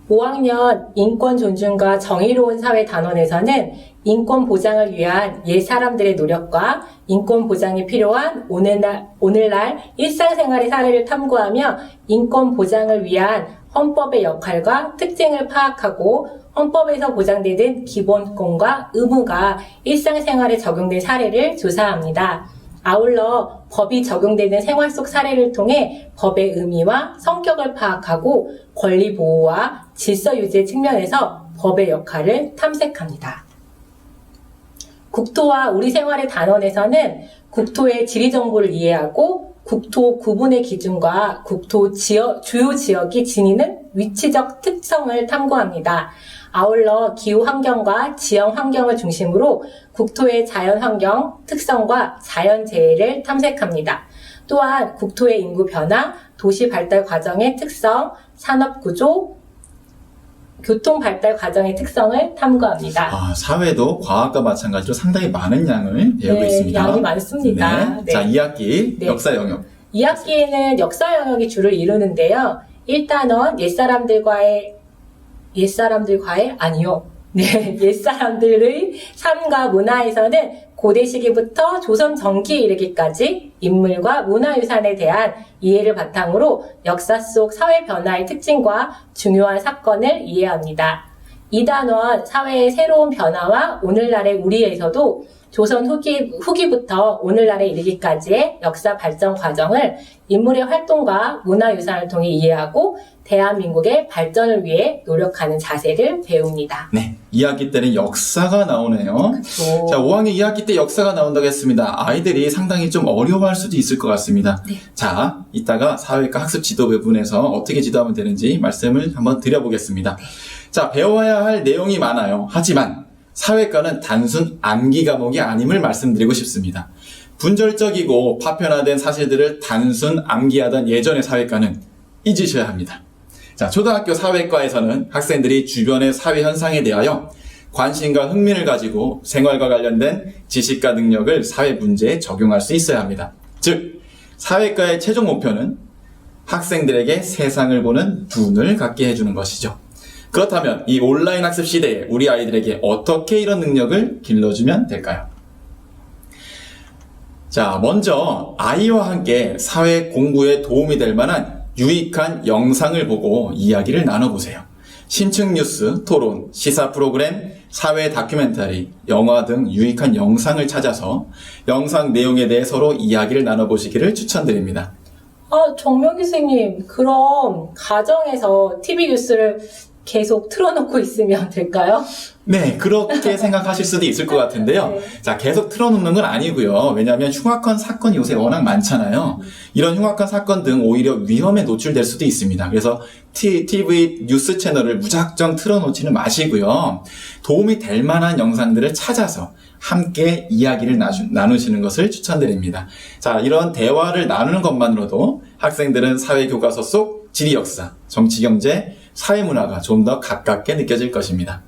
Speaker 1: 5학년 인권 존중과 정의로운 사회 단원에서는 인권 보장을 위한 옛사람들의 노력과 인권 보장이 필요한 오늘날 일상생활의 사례를 탐구하며 인권 보장을 위한 헌법의 역할과 특징을 파악하고 헌법에서 보장되는 기본권과 의무가 일상생활에 적용된 사례를 조사합니다. 아울러 법이 적용되는 생활 속 사례를 통해 법의 의미와 성격을 파악하고 권리 보호와 질서 유지의 측면에서 법의 역할을 탐색합니다. 국토와 우리 생활의 단원에서는 국토의 지리 정보를 이해하고 국토 구분의 기준과 국토 주요 지역이 지니는 위치적 특성을 탐구합니다. 아울러 기후 환경과 지형 환경을 중심으로 국토의 자연 환경 특성과 자연 재해를 탐색합니다. 또한 국토의 인구 변화, 도시 발달 과정의 특성, 산업 구조, 교통 발달 과정의 특성을 탐구합니다.
Speaker 2: 사회도 과학과 마찬가지로 상당히 많은 양을 배우고
Speaker 1: 네,
Speaker 2: 있습니다.
Speaker 1: 양이 많습니다.
Speaker 2: 네.
Speaker 1: 네.
Speaker 2: 자, 2학기
Speaker 1: 네.
Speaker 2: 역사 영역.
Speaker 1: 2학기에는 역사 영역이 주를 이루는데요. 1단원 옛사람들의 삶과 문화에서는 고대 시기부터 조선 전기에 이르기까지 인물과 문화유산에 대한 이해를 바탕으로 역사 속 사회 변화의 특징과 중요한 사건을 이해합니다. 이단원 사회의 새로운 변화와 오늘날의 우리에서도 조선 후기부터 오늘날에 이르기까지의 역사 발전 과정을 인물의 활동과 문화유산을 통해 이해하고 대한민국의 발전을 위해 노력하는 자세를 배웁니다.
Speaker 2: 네, 2학기 때는 역사가 나오네요.
Speaker 1: 그렇죠.
Speaker 2: 자, 5학년 2학기 때 역사가 나온다고 했습니다. 아이들이 상당히 좀 어려워할 수도 있을 것 같습니다.
Speaker 1: 네.
Speaker 2: 자, 이따가 사회과 학습 지도 부분에서 어떻게 지도하면 되는지 말씀을 한번 드려보겠습니다. 자, 배워야 할 내용이 많아요. 하지만 사회과는 단순 암기 과목이 아님을 말씀드리고 싶습니다. 분절적이고 파편화된 사실들을 단순 암기하던 예전의 사회과는 잊으셔야 합니다. 자, 초등학교 사회과에서는 학생들이 주변의 사회 현상에 대하여 관심과 흥미를 가지고 생활과 관련된 지식과 능력을 사회 문제에 적용할 수 있어야 합니다. 즉, 사회과의 최종 목표는 학생들에게 세상을 보는 눈을 갖게 해주는 것이죠. 그렇다면 이 온라인 학습 시대에 우리 아이들에게 어떻게 이런 능력을 길러주면 될까요? 자, 먼저 아이와 함께 사회 공부에 도움이 될 만한 유익한 영상을 보고 이야기를 나눠보세요. 신축 뉴스, 토론, 시사 프로그램, 사회 다큐멘터리, 영화 등 유익한 영상을 찾아서 영상 내용에 대해 서로 이야기를 나눠보시기를 추천드립니다.
Speaker 1: 정명기 선생님, 그럼 가정에서 TV 뉴스를 계속 틀어놓고 있으면 될까요?
Speaker 2: 네, 그렇게 생각하실 수도 있을 것 같은데요.
Speaker 1: 네.
Speaker 2: 자, 계속 틀어놓는 건 아니고요. 왜냐하면 흉악한 사건이 요새 워낙 많잖아요. 이런 흉악한 사건 등 오히려 위험에 노출될 수도 있습니다. 그래서 TV 뉴스 채널을 무작정 틀어놓지는 마시고요. 도움이 될 만한 영상들을 찾아서 함께 이야기를 나누시는 것을 추천드립니다. 자, 이런 대화를 나누는 것만으로도 학생들은 사회교과서 속 지리 역사, 정치 경제, 사회문화가 좀 더 가깝게 느껴질 것입니다.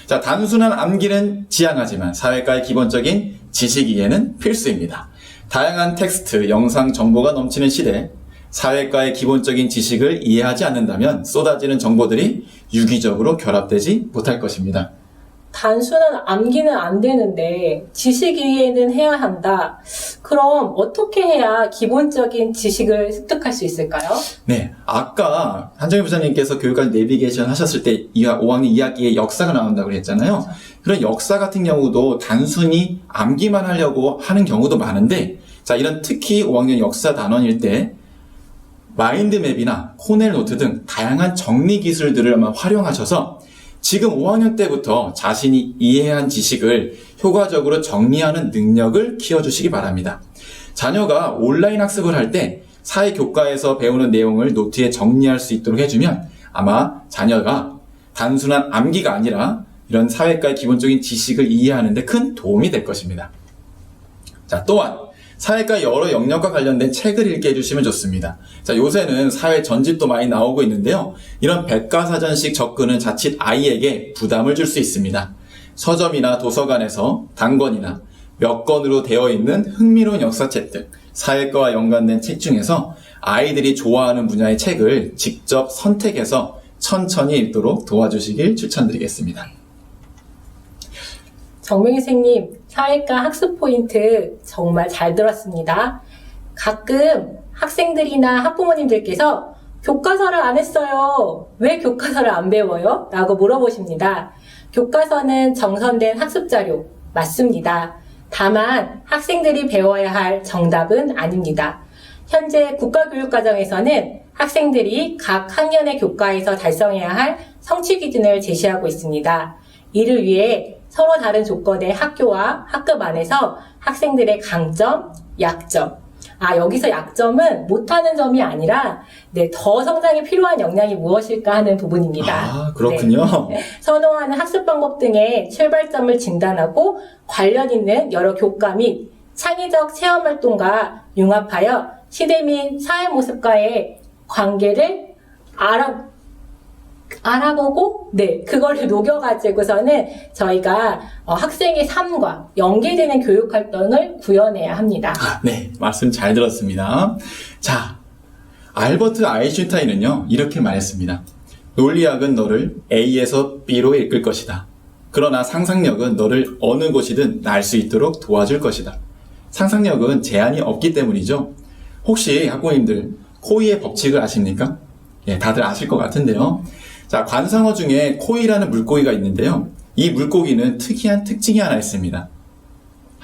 Speaker 2: 자, 단순한 암기는 지향하지만 사회과의 기본적인 지식 이해는 필수입니다. 다양한 텍스트, 영상 정보가 넘치는 시대, 사회과의 기본적인 지식을 이해하지 않는다면 쏟아지는 정보들이 유기적으로 결합되지 못할 것입니다.
Speaker 1: 단순한 암기는 안 되는데 지식 이해는 해야 한다. 그럼 어떻게 해야 기본적인 지식을 습득할 수 있을까요?
Speaker 2: 네, 아까 한정희 부장님께서 교육과정 내비게이션 하셨을 때 5학년 2학기에 역사가 나온다고 했잖아요. 그런 역사 같은 경우도 단순히 암기만 하려고 하는 경우도 많은데, 자, 이런 특히 5학년 역사 단원일 때 마인드맵이나 코넬 노트 등 다양한 정리 기술들을 아마 활용하셔서 지금 5학년 때부터 자신이 이해한 지식을 효과적으로 정리하는 능력을 키워주시기 바랍니다. 자녀가 온라인 학습을 할 때 사회교과에서 배우는 내용을 노트에 정리할 수 있도록 해주면 아마 자녀가 단순한 암기가 아니라 이런 사회과의 기본적인 지식을 이해하는 데 큰 도움이 될 것입니다. 자, 또한 사회과 여러 영역과 관련된 책을 읽게 해주시면 좋습니다. 자, 요새는 사회 전집도 많이 나오고 있는데요. 이런 백과사전식 접근은 자칫 아이에게 부담을 줄 수 있습니다. 서점이나 도서관에서 단권이나 몇 권으로 되어 있는 흥미로운 역사책 등 사회과와 연관된 책 중에서 아이들이 좋아하는 분야의 책을 직접 선택해서 천천히 읽도록 도와주시길 추천드리겠습니다.
Speaker 1: 정명희 선생님, 사회과 학습 포인트 정말 잘 들었습니다. 가끔 학생들이나 학부모님들께서 교과서를 안 했어요. 왜 교과서를 안 배워요? 라고 물어보십니다. 교과서는 정선된 학습 자료 맞습니다. 다만 학생들이 배워야 할 정답은 아닙니다. 현재 국가교육과정에서는 학생들이 각 학년의 교과에서 달성해야 할 성취 기준을 제시하고 있습니다. 이를 위해 서로 다른 조건의 학교와 학급 안에서 학생들의 강점, 약점. 여기서 약점은 못하는 점이 아니라, 더 성장이 필요한 역량이 무엇일까 하는 부분입니다.
Speaker 2: 그렇군요.
Speaker 1: 네. 선호하는 학습 방법 등의 출발점을 진단하고 관련 있는 여러 교과 및 창의적 체험 활동과 융합하여 시대 및 사회 모습과의 관계를 알아보고, 그거를 녹여가지고서는 저희가 학생의 삶과 연계되는 교육 활동을 구현해야 합니다.
Speaker 2: 네, 말씀 잘 들었습니다. 자, 알버트 아인슈타인은요, 이렇게 말했습니다. 논리학은 너를 A에서 B로 이끌 것이다. 그러나 상상력은 너를 어느 곳이든 날 수 있도록 도와줄 것이다. 상상력은 제한이 없기 때문이죠. 혹시 학부모님들 코이의 법칙을 아십니까? 예, 다들 아실 것 같은데요. 자, 관상어 중에 코이라는 물고기가 있는데요. 이 물고기는 특이한 특징이 하나 있습니다.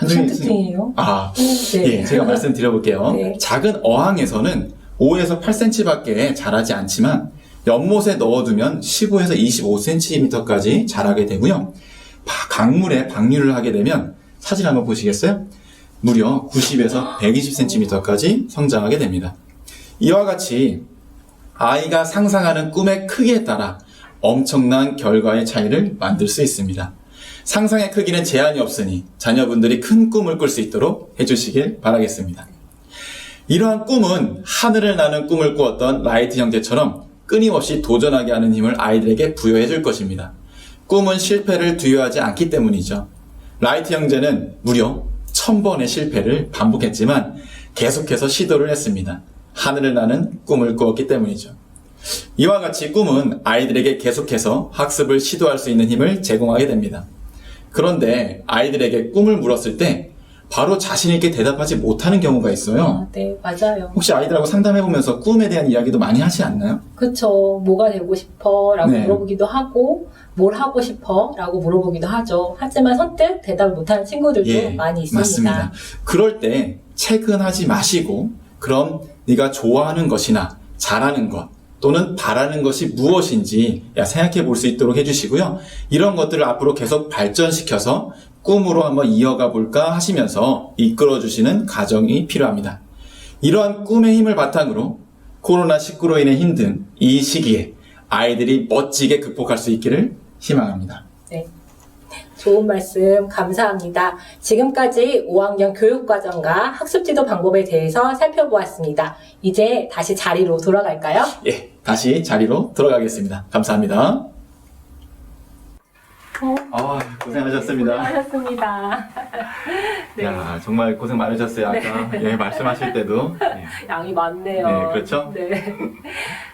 Speaker 1: 무슨 특징이에요? 네.
Speaker 2: 예, 제가 말씀드려볼게요.
Speaker 1: 네.
Speaker 2: 작은 어항에서는 5에서 8cm밖에 자라지 않지만 연못에 넣어두면 15에서 25cm까지 자라게 되고요. 강물에 방류를 하게 되면 사진 한번 보시겠어요? 무려 90에서 120cm까지 성장하게 됩니다. 이와 같이 아이가 상상하는 꿈의 크기에 따라 엄청난 결과의 차이를 만들 수 있습니다. 상상의 크기는 제한이 없으니 자녀분들이 큰 꿈을 꿀 수 있도록 해주시길 바라겠습니다. 이러한 꿈은 하늘을 나는 꿈을 꾸었던 라이트 형제처럼 끊임없이 도전하게 하는 힘을 아이들에게 부여해 줄 것입니다. 꿈은 실패를 두려워하지 않기 때문이죠. 라이트 형제는 무려 1000번의 실패를 반복했지만 계속해서 시도를 했습니다. 하늘을 나는 꿈을 꾸었기 때문이죠. 이와 같이 꿈은 아이들에게 계속해서 학습을 시도할 수 있는 힘을 제공하게 됩니다. 그런데 아이들에게 꿈을 물었을 때 바로 자신있게 대답하지 못하는 경우가 있어요.
Speaker 1: 네, 맞아요.
Speaker 2: 혹시 아이들하고 상담해보면서 꿈에 대한 이야기도 많이 하지 않나요?
Speaker 1: 그쵸. 뭐가 되고 싶어? 라고
Speaker 2: 네.
Speaker 1: 물어보기도 하고, 뭘 하고 싶어? 라고 물어보기도 하죠. 하지만 선뜻 대답을 못하는 친구들도 많이 있습니다.
Speaker 2: 맞습니다. 그럴 때 체근하지 마시고 그럼 네가 좋아하는 것이나 잘하는 것 또는 바라는 것이 무엇인지 생각해 볼 수 있도록 해주시고요. 이런 것들을 앞으로 계속 발전시켜서 꿈으로 한번 이어가 볼까 하시면서 이끌어 주시는 과정이 필요합니다. 이러한 꿈의 힘을 바탕으로 코로나19로 인해 힘든 이 시기에 아이들이 멋지게 극복할 수 있기를 희망합니다.
Speaker 1: 네. 좋은 말씀 감사합니다. 지금까지 5학년 교육과정과 학습지도 방법에 대해서 살펴보았습니다. 이제 다시 자리로 돌아갈까요?
Speaker 2: 예, 다시 자리로 돌아가겠습니다. 감사합니다. 고생하셨습니다.
Speaker 1: 고생하셨습니다. 네.
Speaker 2: 야, 정말 고생 많으셨어요. 아까 말씀하실 때도.
Speaker 1: 양이 많네요.
Speaker 2: 네, 그렇죠?
Speaker 1: 네.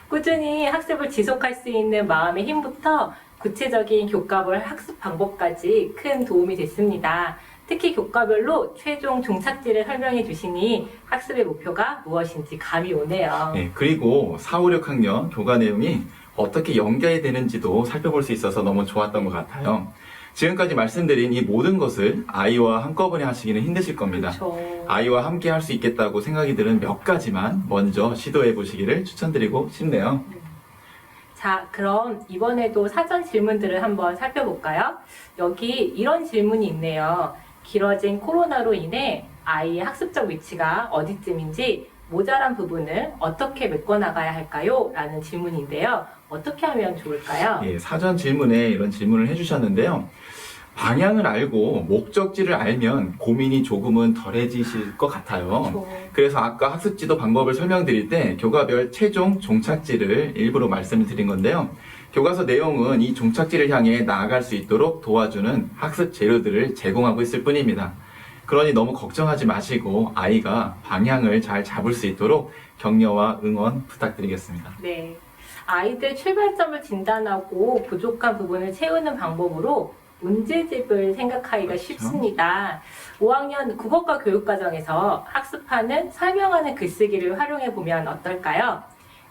Speaker 1: 꾸준히 학습을 지속할 수 있는 마음의 힘부터 구체적인 교과별 학습 방법까지 큰 도움이 됐습니다. 특히 교과별로 최종 종착지를 설명해 주시니 학습의 목표가 무엇인지 감이 오네요.
Speaker 2: 네, 그리고 4, 5, 6학년 교과 내용이 어떻게 연결이 되는지도 살펴볼 수 있어서 너무 좋았던 것 같아요. 지금까지 말씀드린 이 모든 것을 아이와 한꺼번에 하시기는 힘드실 겁니다.
Speaker 1: 그렇죠.
Speaker 2: 아이와 함께 할 수 있겠다고 생각이 드는 몇 가지만 먼저 시도해 보시기를 추천드리고 싶네요.
Speaker 1: 자, 그럼 이번에도 사전 질문들을 한번 살펴볼까요? 여기 이런 질문이 있네요. 길어진 코로나로 인해 아이의 학습적 위치가 어디쯤인지 모자란 부분을 어떻게 메꿔나가야 할까요? 라는 질문인데요. 어떻게 하면 좋을까요?
Speaker 2: 예, 사전 질문에 이런 질문을 해주셨는데요. 방향을 알고 목적지를 알면 고민이 조금은 덜해지실 것 같아요. 그래서 아까 학습지도 방법을 설명드릴 때 교과별 최종 종착지를 일부러 말씀을 드린 건데요. 교과서 내용은 이 종착지를 향해 나아갈 수 있도록 도와주는 학습 재료들을 제공하고 있을 뿐입니다. 그러니 너무 걱정하지 마시고 아이가 방향을 잘 잡을 수 있도록 격려와 응원 부탁드리겠습니다.
Speaker 1: 네. 아이들 출발점을 진단하고 부족한 부분을 채우는 방법으로 문제집을 생각하기가
Speaker 2: 그렇죠.
Speaker 1: 쉽습니다. 5학년 국어과 교육과정에서 학습하는 설명하는 글쓰기를 활용해 보면 어떨까요?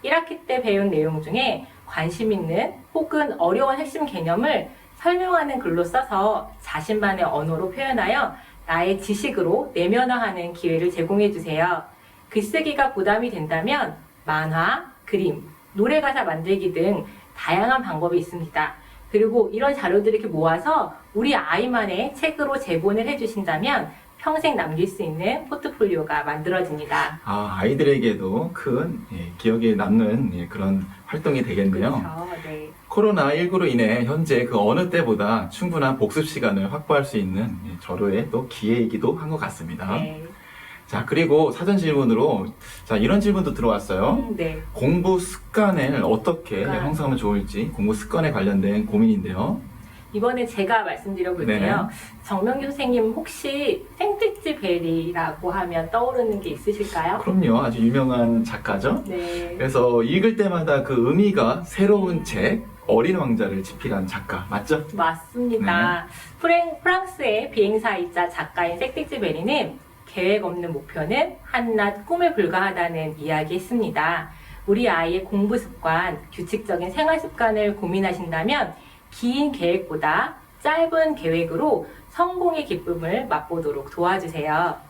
Speaker 1: 1학기 때 배운 내용 중에 관심 있는 혹은 어려운 핵심 개념을 설명하는 글로 써서 자신만의 언어로 표현하여 나의 지식으로 내면화하는 기회를 제공해 주세요. 글쓰기가 부담이 된다면 만화, 그림, 노래 가사 만들기 등 다양한 방법이 있습니다. 그리고 이런 자료들을 이렇게 모아서 우리 아이만의 책으로 제본을 해주신다면 평생 남길 수 있는 포트폴리오가 만들어집니다.
Speaker 2: 아이들에게도 큰 기억에 남는 그런 활동이 되겠네요.
Speaker 1: 그렇죠. 네.
Speaker 2: 코로나19로 인해 현재 그 어느 때보다 충분한 복습 시간을 확보할 수 있는 절호의 또 기회이기도 한 것 같습니다.
Speaker 1: 네.
Speaker 2: 자, 그리고 사전 질문으로 이런 질문도 들어왔어요.
Speaker 1: 네.
Speaker 2: 공부 습관을 어떻게 형성하면 좋을지 공부 습관에 관련된 고민인데요.
Speaker 1: 이번에 제가 말씀드려 볼게요. 정명규 선생님 혹시 생택지 베리라고 하면 떠오르는 게 있으실까요?
Speaker 2: 그럼요. 아주 유명한 작가죠.
Speaker 1: 네.
Speaker 2: 그래서 읽을 때마다 그 의미가 새로운 책, 어린 왕자를 집필한 작가 맞죠?
Speaker 1: 맞습니다. 프랑스의 비행사이자 작가인 색티즈베리는 계획 없는 목표는 한낱 꿈에 불과하다는 이야기했습니다. 우리 아이의 공부 습관, 규칙적인 생활 습관을 고민하신다면 긴 계획보다 짧은 계획으로 성공의 기쁨을 맛보도록 도와주세요.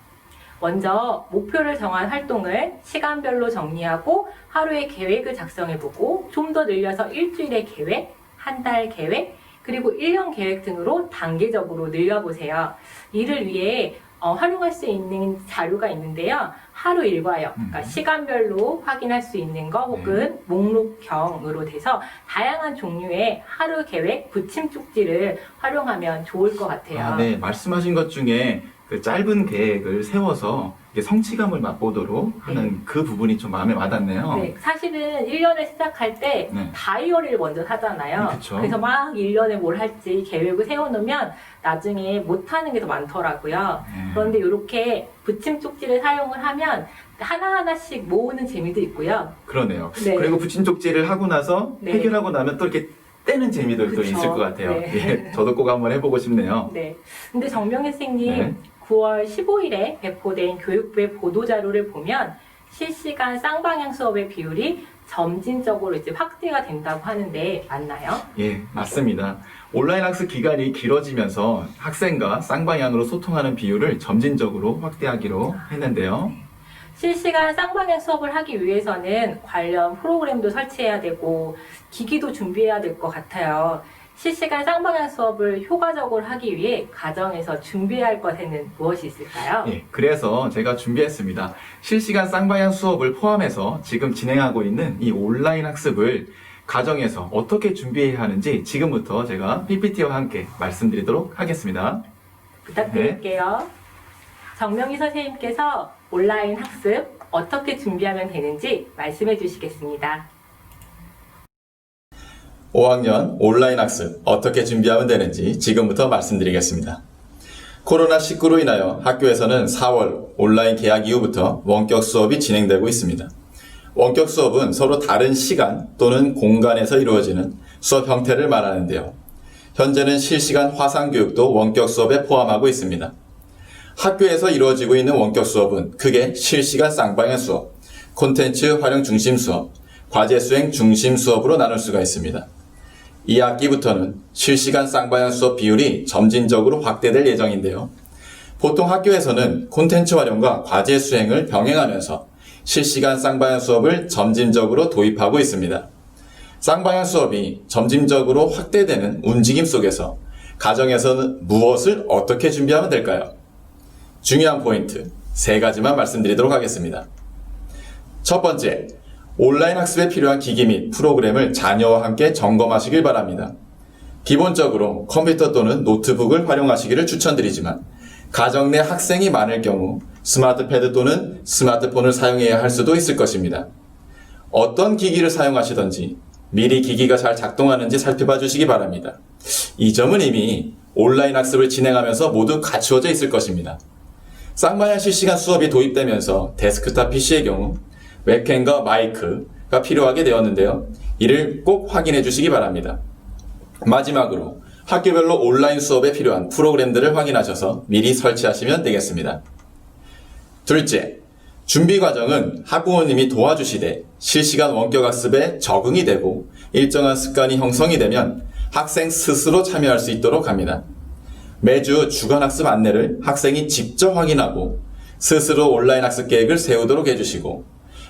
Speaker 1: 먼저 목표를 정한 활동을 시간별로 정리하고 하루의 계획을 작성해보고 좀 더 늘려서 일주일의 계획, 한 달 계획, 그리고 1년 계획 등으로 단계적으로 늘려보세요. 이를 위해 활용할 수 있는 자료가 있는데요. 하루 일과형, 그러니까 시간별로 확인할 수 있는 거 혹은 목록형으로 돼서 다양한 종류의 하루 계획 부침 쪽지를 활용하면 좋을 것 같아요.
Speaker 2: 네, 말씀하신 것 중에 그 짧은 계획을 세워서 이게 성취감을 맛보도록 하는 그 부분이 좀 마음에 와닿네요.
Speaker 1: 네, 사실은 1년을 시작할 때
Speaker 2: 네.
Speaker 1: 다이어리를 먼저 하잖아요.
Speaker 2: 그쵸.
Speaker 1: 그래서 막 1년에 뭘 할지 계획을 세워놓으면 나중에 못하는 게 더 많더라고요. 그런데 이렇게 부침 쪽지를 사용을 하면 하나하나씩 모으는 재미도 있고요.
Speaker 2: 그러네요.
Speaker 1: 네.
Speaker 2: 그리고 붙임 쪽지를 하고 나서
Speaker 1: 네.
Speaker 2: 해결하고 나면 또 이렇게 떼는 재미도 또
Speaker 1: 그쵸.
Speaker 2: 있을 것 같아요.
Speaker 1: 네.
Speaker 2: 예, 저도 꼭 한번 해보고 싶네요.
Speaker 1: 네. 근데 정명희 선생님,
Speaker 2: 네.
Speaker 1: 9월 15일에 배포된 교육부의 보도자료를 보면 실시간 쌍방향 수업의 비율이 점진적으로 이제 확대가 된다고 하는데 맞나요?
Speaker 2: 예, 맞습니다. 온라인 학습 기간이 길어지면서 학생과 쌍방향으로 소통하는 비율을 점진적으로 확대하기로 했는데요.
Speaker 1: 실시간 쌍방향 수업을 하기 위해서는 관련 프로그램도 설치해야 되고 기기도 준비해야 될 것 같아요. 실시간 쌍방향 수업을 효과적으로 하기 위해 가정에서 준비해야 할 것에는 무엇이 있을까요?
Speaker 2: 예, 그래서 제가 준비했습니다. 실시간 쌍방향 수업을 포함해서 지금 진행하고 있는 이 온라인 학습을 가정에서 어떻게 준비해야 하는지 지금부터 제가 PPT와 함께 말씀드리도록 하겠습니다.
Speaker 1: 부탁드릴게요. 정명희 선생님께서 온라인 학습 어떻게 준비하면 되는지 말씀해 주시겠습니다.
Speaker 2: 5학년 온라인 학습 어떻게 준비하면 되는지 지금부터 말씀드리겠습니다. 코로나19로 인하여 학교에서는 4월 온라인 개학 이후부터 원격 수업이 진행되고 있습니다. 원격 수업은 서로 다른 시간 또는 공간에서 이루어지는 수업 형태를 말하는데요. 현재는 실시간 화상 교육도 원격 수업에 포함하고 있습니다. 학교에서 이루어지고 있는 원격 수업은 크게 실시간 쌍방향 수업, 콘텐츠 활용 중심 수업, 과제 수행 중심 수업으로 나눌 수가 있습니다. 이 학기부터는 실시간 쌍방향 수업 비율이 점진적으로 확대될 예정인데요. 보통 학교에서는 콘텐츠 활용과 과제 수행을 병행하면서 실시간 쌍방향 수업을 점진적으로 도입하고 있습니다. 쌍방향 수업이 점진적으로 확대되는 움직임 속에서 가정에서는 무엇을 어떻게 준비하면 될까요? 중요한 포인트 3가지만 말씀드리도록 하겠습니다. 첫 번째, 온라인 학습에 필요한 기기 및 프로그램을 자녀와 함께 점검하시길 바랍니다. 기본적으로 컴퓨터 또는 노트북을 활용하시기를 추천드리지만 가정 내 학생이 많을 경우 스마트패드 또는 스마트폰을 사용해야 할 수도 있을 것입니다. 어떤 기기를 사용하시던지 미리 기기가 잘 작동하는지 살펴봐 주시기 바랍니다. 이 점은 이미 온라인 학습을 진행하면서 모두 갖추어져 있을 것입니다. 쌍방향 실시간 수업이 도입되면서 데스크탑 PC의 경우 웹캠과 마이크가 필요하게 되었는데요. 이를 꼭 확인해 주시기 바랍니다. 마지막으로 학교별로 온라인 수업에 필요한 프로그램들을 확인하셔서 미리 설치하시면 되겠습니다. 둘째, 준비 과정은 학부모님이 도와주시되 실시간 원격 학습에 적응이 되고 일정한 습관이 형성이 되면 학생 스스로 참여할 수 있도록 합니다. 매주 주간 학습 안내를 학생이 직접 확인하고 스스로 온라인 학습 계획을 세우도록 해주시고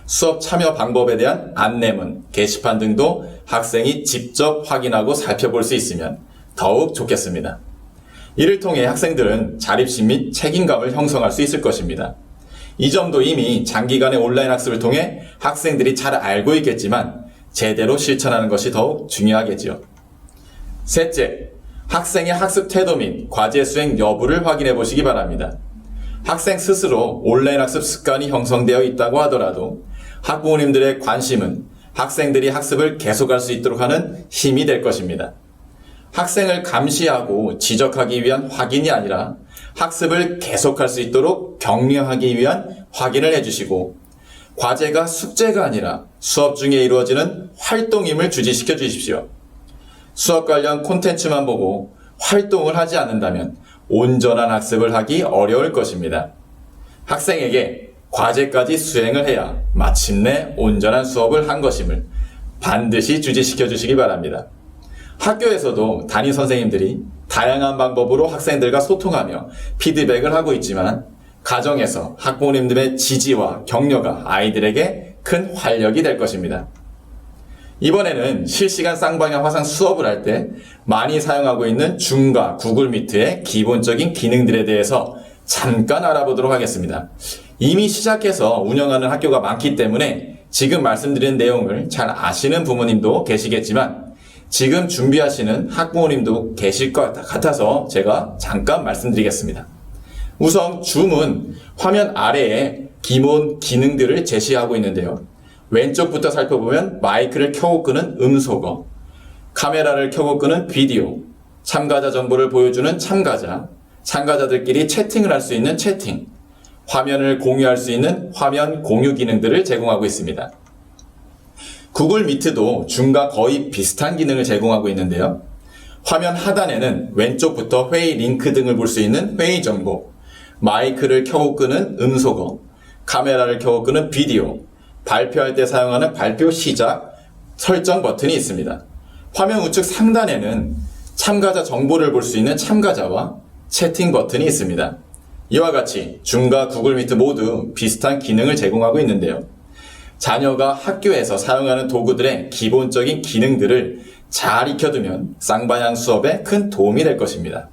Speaker 2: 수업 참여 방법에 대한 안내문, 게시판 등도 학생이 직접 확인하고 살펴볼 수 있으면 더욱 좋겠습니다. 이를 통해 학생들은 자립심 및 책임감을 형성할 수 있을 것입니다. 이 점도 이미 장기간의 온라인 학습을 통해 학생들이 잘 알고 있겠지만 제대로 실천하는 것이 더욱 중요하겠지요. 셋째, 학생의 학습 태도 및 과제 수행 여부를 확인해 보시기 바랍니다. 학생 스스로 온라인 학습 습관이 형성되어 있다고 하더라도 학부모님들의 관심은 학생들이 학습을 계속할 수 있도록 하는 힘이 될 것입니다. 학생을 감시하고 지적하기 위한 확인이 아니라 학습을 계속할 수 있도록 격려하기 위한 확인을 해주시고 과제가 숙제가 아니라 수업 중에 이루어지는 활동임을 주지시켜 주십시오. 수업 관련 콘텐츠만 보고 활동을 하지 않는다면 온전한 학습을 하기 어려울 것입니다. 학생에게 과제까지 수행을 해야 마침내 온전한 수업을 한 것임을 반드시 주지시켜 주시기 바랍니다. 학교에서도 담임 선생님들이 다양한 방법으로 학생들과 소통하며 피드백을 하고 있지만 가정에서 학부모님들의 지지와 격려가 아이들에게 큰 활력이 될 것입니다. 이번에는 실시간 쌍방향 화상 수업을 할 때 많이 사용하고 있는 줌과 구글 미트의 기본적인 기능들에 대해서 잠깐 알아보도록 하겠습니다. 이미 시작해서 운영하는 학교가 많기 때문에 지금 말씀드린 내용을 잘 아시는 부모님도 계시겠지만 지금 준비하시는 학부모님도 계실 것 같아서 제가 잠깐 말씀드리겠습니다. 우선 줌은 화면 아래에 기본 기능들을 제시하고 있는데요. 왼쪽부터 살펴보면 마이크를 켜고 끄는 음소거, 카메라를 켜고 끄는 비디오, 참가자 정보를 보여주는 참가자, 참가자들끼리 채팅을 할 수 있는 채팅, 화면을 공유할 수 있는 화면 공유 기능들을 제공하고 있습니다. 구글 미트도 줌과 거의 비슷한 기능을 제공하고 있는데요. 화면 하단에는 왼쪽부터 회의 링크 등을 볼 수 있는 회의 정보, 마이크를 켜고 끄는 음소거, 카메라를 켜고 끄는 비디오, 발표할 때 사용하는 발표 시작 설정 버튼이 있습니다. 화면 우측 상단에는 참가자 정보를 볼 수 있는 참가자와 채팅 버튼이 있습니다. 이와 같이 줌과 구글 미트 모두 비슷한 기능을 제공하고 있는데요. 자녀가 학교에서 사용하는 도구들의 기본적인 기능들을 잘 익혀두면 쌍방향 수업에 큰 도움이 될 것입니다.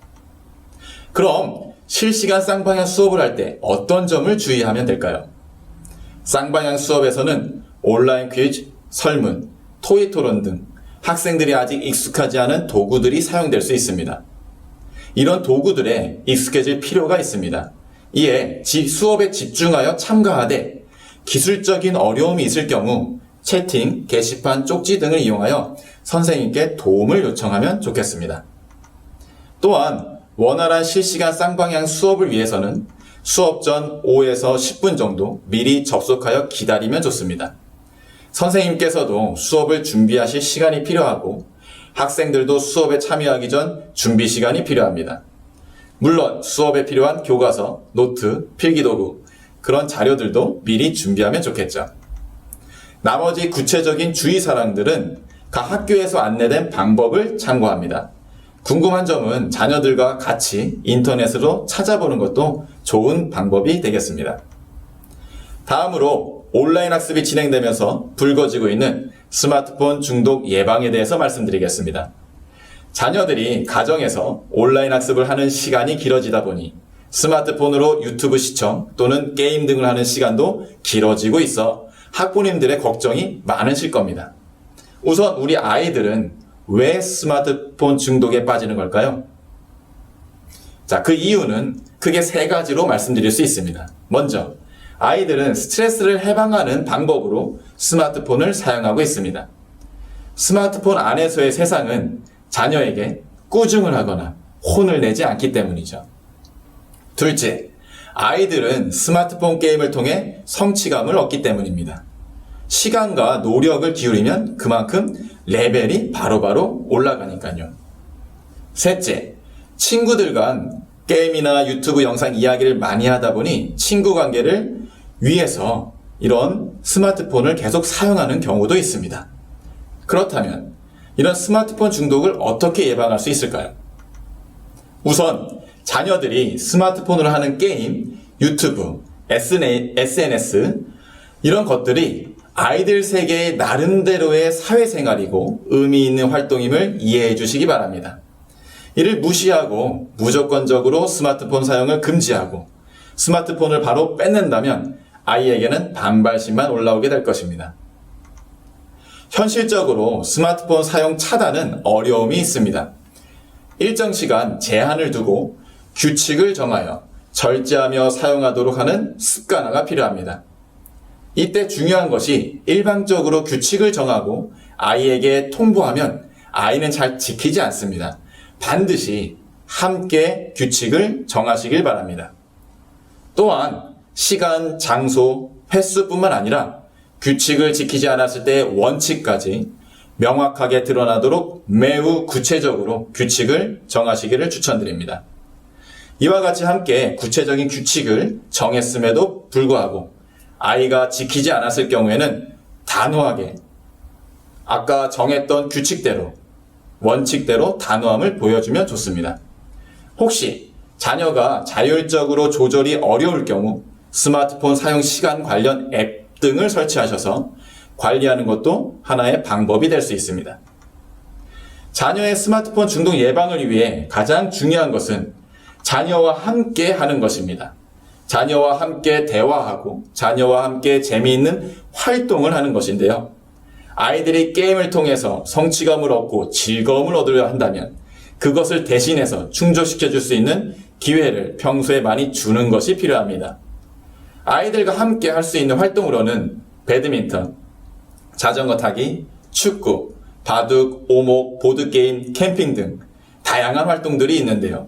Speaker 2: 그럼 실시간 쌍방향 수업을 할 때 어떤 점을 주의하면 될까요? 쌍방향 수업에서는 온라인 퀴즈, 설문, 토의 토론 등 학생들이 아직 익숙하지 않은 도구들이 사용될 수 있습니다. 이런 도구들에 익숙해질 필요가 있습니다. 이에 수업에 집중하여 참가하되 기술적인 어려움이 있을 경우 채팅, 게시판, 쪽지 등을 이용하여 선생님께 도움을 요청하면 좋겠습니다. 또한 원활한 실시간 쌍방향 수업을 위해서는 수업 전 5에서 10분 정도 미리 접속하여 기다리면 좋습니다. 선생님께서도 수업을 준비하실 시간이 필요하고 학생들도 수업에 참여하기 전 준비 시간이 필요합니다. 물론 수업에 필요한 교과서, 노트, 필기도구, 그런 자료들도 미리 준비하면 좋겠죠. 나머지 구체적인 주의사항들은 각 학교에서 안내된 방법을 참고합니다. 궁금한 점은 자녀들과 같이 인터넷으로 찾아보는 것도 좋은 방법이 되겠습니다. 다음으로 온라인 학습이 진행되면서 불거지고 있는 스마트폰 중독 예방에 대해서 말씀드리겠습니다. 자녀들이 가정에서 온라인 학습을 하는 시간이 길어지다 보니 스마트폰으로 유튜브 시청 또는 게임 등을 하는 시간도 길어지고 있어 학부모님들의 걱정이 많으실 겁니다. 우선 우리 아이들은 왜 스마트폰 중독에 빠지는 걸까요? 자, 그 이유는 크게 3가지로 말씀드릴 수 있습니다. 먼저, 아이들은 스트레스를 해방하는 방법으로 스마트폰을 사용하고 있습니다. 스마트폰 안에서의 세상은 자녀에게 꾸중을 하거나 혼을 내지 않기 때문이죠. 둘째, 아이들은 스마트폰 게임을 통해 성취감을 얻기 때문입니다. 시간과 노력을 기울이면 그만큼 레벨이 바로바로 올라가니까요. 셋째, 친구들 간 게임이나 유튜브 영상 이야기를 많이 하다 보니 친구 관계를 위해서 이런 스마트폰을 계속 사용하는 경우도 있습니다. 그렇다면 이런 스마트폰 중독을 어떻게 예방할 수 있을까요? 우선 자녀들이 스마트폰으로 하는 게임, 유튜브, SNS 이런 것들이 아이들 세계의 나름대로의 사회생활이고 의미 있는 활동임을 이해해 주시기 바랍니다. 이를 무시하고 무조건적으로 스마트폰 사용을 금지하고 스마트폰을 바로 뺏는다면 아이에게는 반발심만 올라오게 될 것입니다. 현실적으로 스마트폰 사용 차단은 어려움이 있습니다. 일정 시간 제한을 두고 규칙을 정하여 절제하며 사용하도록 하는 습관화가 필요합니다. 이때 중요한 것이 일방적으로 규칙을 정하고 아이에게 통보하면 아이는 잘 지키지 않습니다. 반드시 함께 규칙을 정하시길 바랍니다. 또한 시간, 장소, 횟수뿐만 아니라 규칙을 지키지 않았을 때의 원칙까지 명확하게 드러나도록 매우 구체적으로 규칙을 정하시기를 추천드립니다. 이와 같이 함께 구체적인 규칙을 정했음에도 불구하고 아이가 지키지 않았을 경우에는 단호하게 아까 정했던 규칙대로, 원칙대로 단호함을 보여주면 좋습니다. 혹시 자녀가 자율적으로 조절이 어려울 경우 스마트폰 사용 시간 관련 앱 등을 설치하셔서 관리하는 것도 하나의 방법이 될 수 있습니다. 자녀의 스마트폰 중독 예방을 위해 가장 중요한 것은 자녀와 함께 하는 것입니다. 자녀와 함께 대화하고 자녀와 함께 재미있는 활동을 하는 것인데요. 아이들이 게임을 통해서 성취감을 얻고 즐거움을 얻으려 한다면 그것을 대신해서 충족시켜 줄 수 있는 기회를 평소에 많이 주는 것이 필요합니다. 아이들과 함께 할 수 있는 활동으로는 배드민턴, 자전거 타기, 축구, 바둑, 오목, 보드게임, 캠핑 등 다양한 활동들이 있는데요.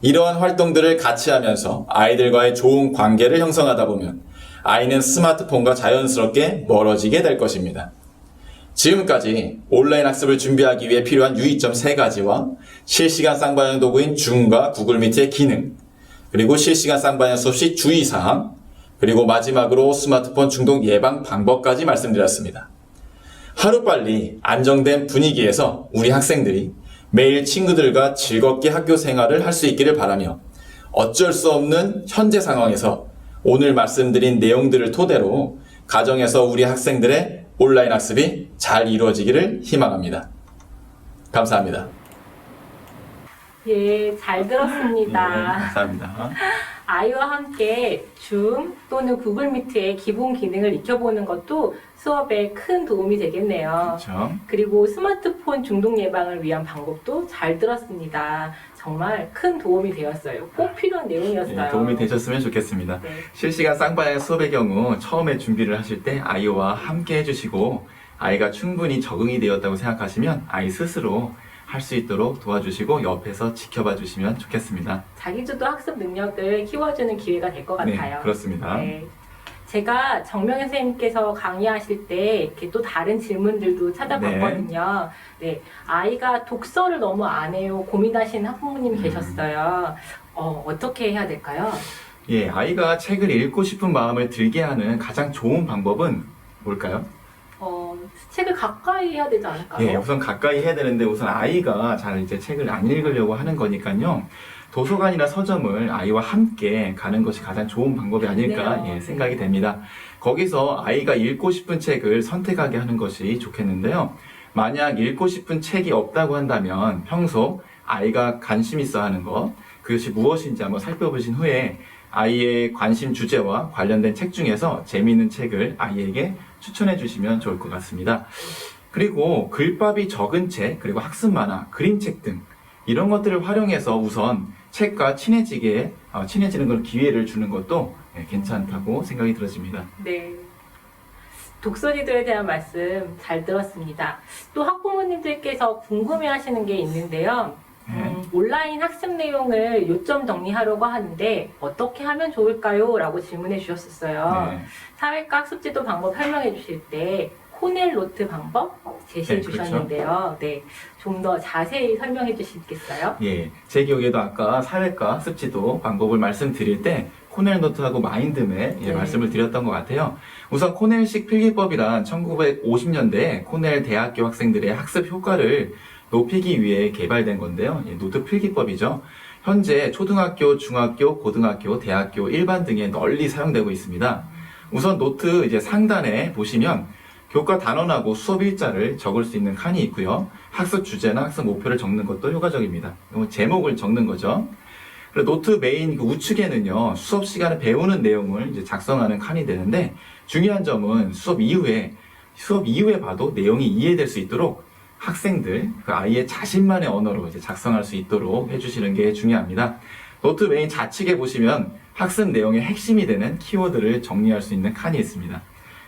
Speaker 2: 이러한 활동들을 같이 하면서 아이들과의 좋은 관계를 형성하다 보면 아이는 스마트폰과 자연스럽게 멀어지게 될 것입니다. 지금까지 온라인 학습을 준비하기 위해 필요한 유의점 3가지와 실시간 쌍방향 도구인 줌과 구글 미트의 기능, 그리고 실시간 쌍방향 수업 시 주의사항, 그리고 마지막으로 스마트폰 중독 예방 방법까지 말씀드렸습니다. 하루빨리 안정된 분위기에서 우리 학생들이 매일 친구들과 즐겁게 학교 생활을 할 수 있기를 바라며 어쩔 수 없는 현재 상황에서 오늘 말씀드린 내용들을 토대로 가정에서 우리 학생들의 온라인 학습이 잘 이루어지기를 희망합니다. 감사합니다.
Speaker 1: 예, 잘 들었습니다.
Speaker 2: 감사합니다.
Speaker 1: 아이와 함께 줌 또는 구글 미트의 기본 기능을 익혀보는 것도 수업에 큰 도움이 되겠네요.
Speaker 2: 그렇죠.
Speaker 1: 그리고 스마트폰 중독 예방을 위한 방법도 잘 들었습니다. 정말 큰 도움이 되었어요. 꼭 필요한 내용이었어요.
Speaker 2: 도움이 되셨으면 좋겠습니다.
Speaker 1: 네.
Speaker 2: 실시간 쌍방향 수업의 경우 처음에 준비를 하실 때 아이와 함께 해주시고 아이가 충분히 적응이 되었다고 생각하시면 아이 스스로 할 수 있도록 도와주시고 옆에서 지켜봐 주시면 좋겠습니다.
Speaker 1: 자기주도 학습 능력을 키워주는 기회가 될 것 같아요.
Speaker 2: 네, 그렇습니다.
Speaker 1: 네. 제가 정명현 선생님께서 강의하실 때 이렇게 또 다른 질문들도 찾아봤거든요. 네. 아이가 독서를 너무 안 해요. 고민하시는 학부모님이 계셨어요. 어떻게 해야 될까요?
Speaker 2: 예, 아이가 책을 읽고 싶은 마음을 들게 하는 가장 좋은 방법은 뭘까요?
Speaker 1: 책을 가까이 해야 되지 않을까요?
Speaker 2: 예, 우선 가까이 해야 되는데 우선 아이가 잘 이제 책을 안 읽으려고 하는 거니까요. 도서관이나 서점을 아이와 함께 가는 것이 가장 좋은 방법이 아닐까
Speaker 1: 네.
Speaker 2: 생각이 됩니다. 거기서 아이가 읽고 싶은 책을 선택하게 하는 것이 좋겠는데요. 만약 읽고 싶은 책이 없다고 한다면 평소 아이가 관심 있어 하는 것, 그것이 무엇인지 한번 살펴보신 후에 아이의 관심 주제와 관련된 책 중에서 재미있는 책을 아이에게 추천해 주시면 좋을 것 같습니다. 그리고 글밥이 적은 책, 그리고 학습 만화, 그림책 등 이런 것들을 활용해서 우선 책과 친해지는 걸 기회를 주는 것도 괜찮다고 생각이 들어집니다.
Speaker 1: 네. 독서리더에 대한 말씀 잘 들었습니다. 또 학부모님들께서 궁금해하시는 게 있는데요. 온라인 학습 내용을 요점 정리하려고 하는데 어떻게 하면 좋을까요? 라고 질문해 주셨었어요.
Speaker 2: 네.
Speaker 1: 사회과 학습지도 방법 설명해 주실 때 코넬 노트 방법 제시해
Speaker 2: 네, 그렇죠.
Speaker 1: 주셨는데요. 네, 좀 더 자세히 설명해 주시겠어요?
Speaker 2: 예, 제 기억에도 아까 사회과 학습지도 방법을 말씀드릴 때 코넬 노트하고 마인드맵
Speaker 1: 네.
Speaker 2: 말씀을 드렸던 것 같아요. 우선 코넬식 필기법이란 1950년대 코넬 대학교 학생들의 학습 효과를 높이기 위해 개발된 건데요. 노트 필기법이죠. 현재 초등학교, 중학교, 고등학교, 대학교, 일반 등에 널리 사용되고 있습니다. 우선 노트 이제 상단에 보시면 교과 단원하고 수업 일자를 적을 수 있는 칸이 있고요. 학습 주제나 학습 목표를 적는 것도 효과적입니다. 제목을 적는 거죠. 그리고 노트 메인 그 우측에는요, 수업 시간에 배우는 내용을 이제 작성하는 칸이 되는데, 중요한 점은 수업 이후에 봐도 내용이 이해될 수 있도록 학생들, 그 아이의 자신만의 언어로 이제 작성할 수 있도록 해주시는 게 중요합니다. 노트 메인 좌측에 보시면 학습 내용의 핵심이 되는 키워드를 정리할 수 있는 칸이 있습니다.